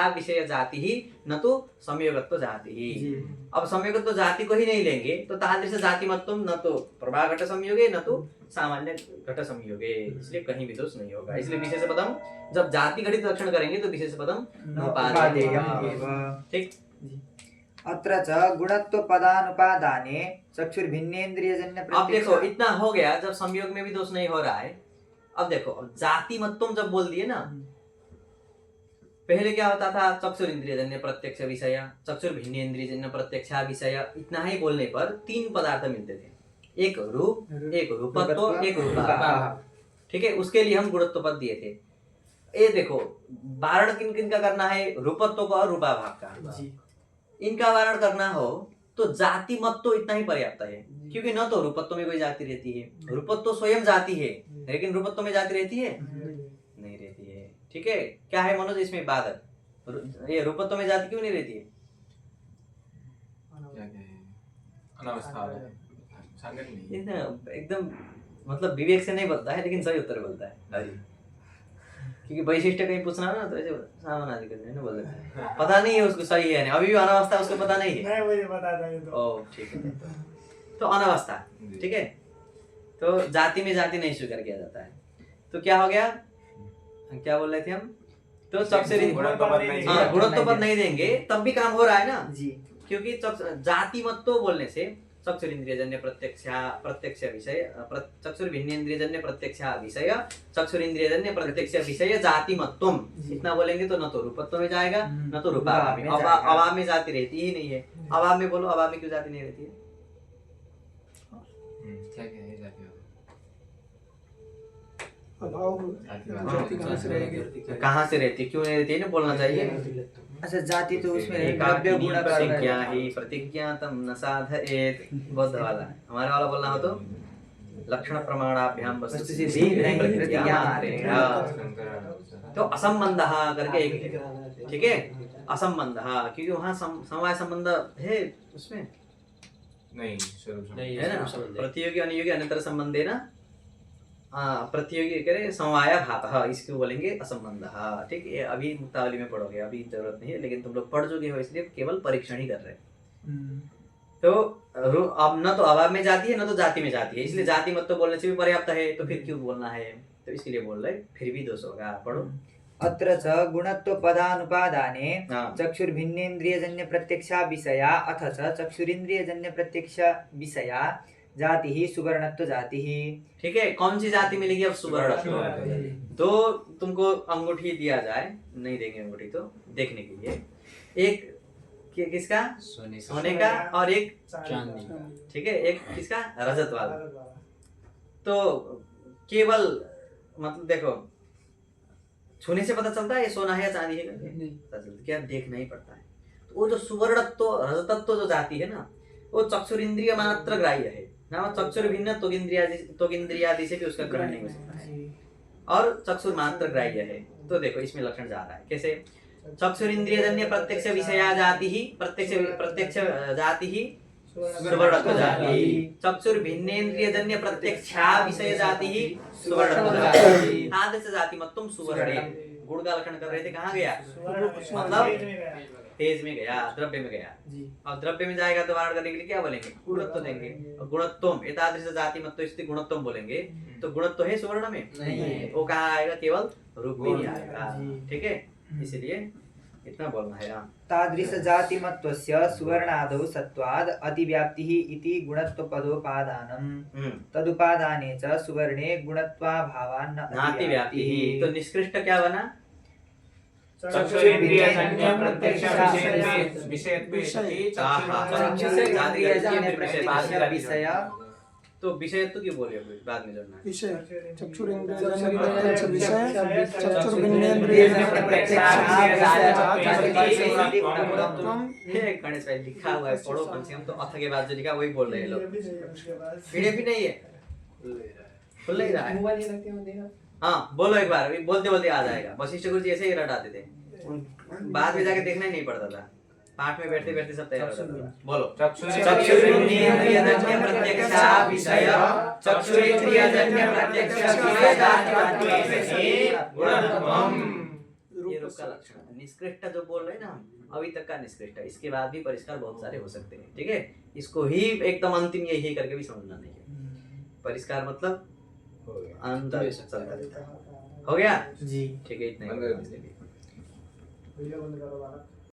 [SPEAKER 4] विषय जाति ही, न तो संयोगत्व जाति ही। अब संयोगत्व जाति को ही नहीं लेंगे तो तादृश जातिमत्वम् न तो प्रभाघट संयोगे न तो सामान्य घट संयोगे, इसलिए कहीं भी दोष नहीं होगा। इसलिए विशेष पदम जब जाति घटित लक्षण करेंगे तो विशेष पदम नोपादेयम्, ठीक।
[SPEAKER 2] अत्र च गुणत्व पदानुपादाने चक्षुर्भिन्नेन्द्रियजन्य
[SPEAKER 4] अब देखो इतना हो गया, जब संयोग में भी दोष नहीं हो रहा है। अब देखो, जाति मत्तुम जब बोल दिए ना, पहले क्या होता था? चक्षुरिंद्रियजन्य प्रत्यक्ष विषय, चक्षुर्भिन्नेन्द्रियजन्य प्रत्यक्षा विषय, इतना ही बोलने पर तीन पदार्थ मिलते थे, एक रूप, एक रूपत्व, एक रूपाभाव, ठीक है। उसके लिए हम गुणत्व पद दिए थे। ये देखो, वारण किन किन का करना है? रूपत्व का और रूपाभाव का। इनका वारण करना हो तो जाति मत तो इतना ही पर्याप्त है, क्योंकि न तो रूपत्व में कोई जाति रहती है, रूपत्व स्वयं जाति है, लेकिन रूपत्व में जाति रहती है नहीं रहती है, ठीक है। क्या है मनोज इसमें बाधक? ये रूपत्व में जाति क्यों नहीं रहती है? एकदम मतलब विवेक से नहीं बोलता है, लेकिन सही उत्तर बोलता है। क्योंकि वैशिष्ट कहीं पूछना ना तो ऐसे सामानादि करने ना बोल देते हैं, पता नहीं है उसको सही है नहीं, अभी भी अनावस्था उसको पता नहीं है।
[SPEAKER 6] मुझे पता था
[SPEAKER 4] ओ ठीक है, तो अनावस्था, ठीक है। तो जाति में जाति नहीं स्वीकार किया जाता है। तो क्या हो गया, क्या बोल रहे थे हम? तो गुणत्व पद नहीं देंगे तब भी काम हो रहा है ना जी, क्योंकि जाति मत तो बोलने से चक्षुरिंद्रियजन्य प्रत्यक्ष विषय, चक्षुर्भिन्नेन्द्रियजन्य प्रत्यक्ष विषय, चक्षुरिंद्रियजन्य प्रत्यक्ष विषय जाति मत्वम, इतना बोलेंगे तो न तो रूपत्व में जाएगा न तो रूपाभाव में। अभाव में जाति रहती ही नहीं है। अभाव में बोलो, अभाव में क्यों जाति नहीं रहती है? कहाँ से रहती है, क्यों नहीं रहती है ना बोलना चाहिए।
[SPEAKER 2] अच्छा जाति तो उसमें है, द्रव्य
[SPEAKER 4] एकाकिनी
[SPEAKER 2] गुण का
[SPEAKER 4] प्रतिज्ञा ही प्रतिज्ञातम न साधयेत, बौद्ध वाला। हमारा वाला बोलना हो तो लक्षण प्रमाणाभ्याम वस्तुसिद्धि प्रतिज्ञा मात्रेण। तो असंबंध करके एक है, ठीक है, असंबंध, क्योंकि वहाँ समवाय संबंध है उसमें
[SPEAKER 5] नहीं
[SPEAKER 4] है ना, प्रतियोगी अनुयोगी अन्यतर संबंध है ना, प्रतियोगी करे समवाय भातः, इसको बोलेंगे असंबंध। ठीक है, अभी मुक्तावली में पढ़ोगे, अभी जरूरत नहीं है, लेकिन तुम लोग पढ़ चुके हो इसलिए केवल परीक्षण ही कर रहे हैं। तो अब न तो अभाव में जाती है न तो जाति में जाती है, इसलिए जाति मत तो बोलने से भी पर्याप्त है, तो फिर क्यों बोलना है, तो इसके लिए बोल रहे, फिर भी दोष होगा। पढ़ो।
[SPEAKER 2] अत्र च गुणत्व पदानुपादाने
[SPEAKER 4] हाँ।
[SPEAKER 2] चक्षुर्भिन्नेन्द्रियजन्य प्रत्यक्षा विषया अथ च चक्षुरिन्द्रियजन्य प्रत्यक्ष विषया जाति ही सुवर्णत्व जाति ही।
[SPEAKER 4] ठीक है, कौन सी जाति मिलेगी अब? सुवर्ण। तो तुमको अंगूठी दिया जाए, नहीं देंगे अंगूठी तो देखने के लिए, एक किसका? सोने का, और एक
[SPEAKER 1] चांदी।
[SPEAKER 4] ठीक है, एक किसका? रजत वाला। तो केवल मतलब देखो, छूने से पता चलता है ये सोना है या चांदी है? पता चलता, क्या देखना ही पड़ता है। तो वो जो सुवर्णत्व रजतत्व जो जाति है ना, वो चक्षुरिंद्रिय मात्र ग्राह्य है ना, चक्षुर भिन्न त्वगिंद्रियादि से भी उसका ग्रहण नहीं हो सकता है, और चक्षुर मात्र ग्राह्य है। तो देखो इसमें लक्षण जा रहा है कैसे, चक्षुरिंद्रियजन्य प्रत्यक्ष विषया जाति ही प्रत्यक्ष जाति ही सुवर्णत्व जाति, चक्षुर भिन्नेन्द्रियजन्य प्रत्यक्षा विषय जाति ही सुवर्णत्व जाति, तादृश जाति मतुम सुवर्णे। गुण का लक्षण कर रहे थे, कहाँ गया? मतलब तेज में गया, द्रव्य में गया। और द्रव्य में जाएगा तो वारण करने के लिए क्या बोलेंगे? गुणत्व देंगे। और गुणत्वम एतादृश जाति मत्तो स्थिति गुणत्वम बोलेंगे, तो गुणत्व है सुवर्ण में नहीं, वो कहाँ आएगा? केवल रूप में ही आएगा। ठीक है, इसलिए इतना बोलना है।
[SPEAKER 2] तादृश जाति मत्वस्य सुवर्णादौ सत्वाद अतिव्याप्तिः इति गुणत्वपदोपादानम् तदुपादाने च सुवर्णे गुणत्वाभावान् न
[SPEAKER 4] नातिव्याप्तिः। तो निष्कृष्ट क्या बना?
[SPEAKER 5] चक्षुरिन्द्रियजन्य प्रत्यक्ष विषयत्वे सति
[SPEAKER 2] चक्षुरिन्द्रियजन्य प्रत्यक्ष विषय।
[SPEAKER 4] तो विषयत्व क्यों बोले बाद में जोड़ना है?
[SPEAKER 7] विषय चक्षुरिंद्रियजन्य प्रत्यक्ष विषय चक्षुर्भिन्नेन्द्रियजन्य प्रत्यक्ष
[SPEAKER 4] गणेश भाई लिखा हुआ है, पढ़ो कम से कम। तो अथ के बाद जो लिखा वही बोल रहे हैं लोग। पीडीएफ भी नहीं है, खुल नहीं रहा है। हाँ बोलो एक बार, बोलते बोलते आ जाएगा। वशिष्ठ गुरु जी ऐसे ही रटाते थे, बाद में जाके देखना ही नहीं पड़ता था, पाठ में बैठते बैठते सब तैयार हो जाता था। बोलो। चक्षुरिंद्रियजन्य प्रत्यक्ष विषय चक्षुरिंद्रियजन्य प्रत्यक्ष ये रूप का लक्षण है। निष्कृष्ट जो बोल रहे हैं ना हम, अभी तक का निष्कृष्ट है, इसके बाद भी परिष्कार बहुत सारे हो सकते हैं। ठीक है, इसको ही एकदम अंतिम यही करके भी समझना नहीं है। परिष्कार मतलब अंदर चलता रहता है। हो गया जी? ठीक है, इतना ही।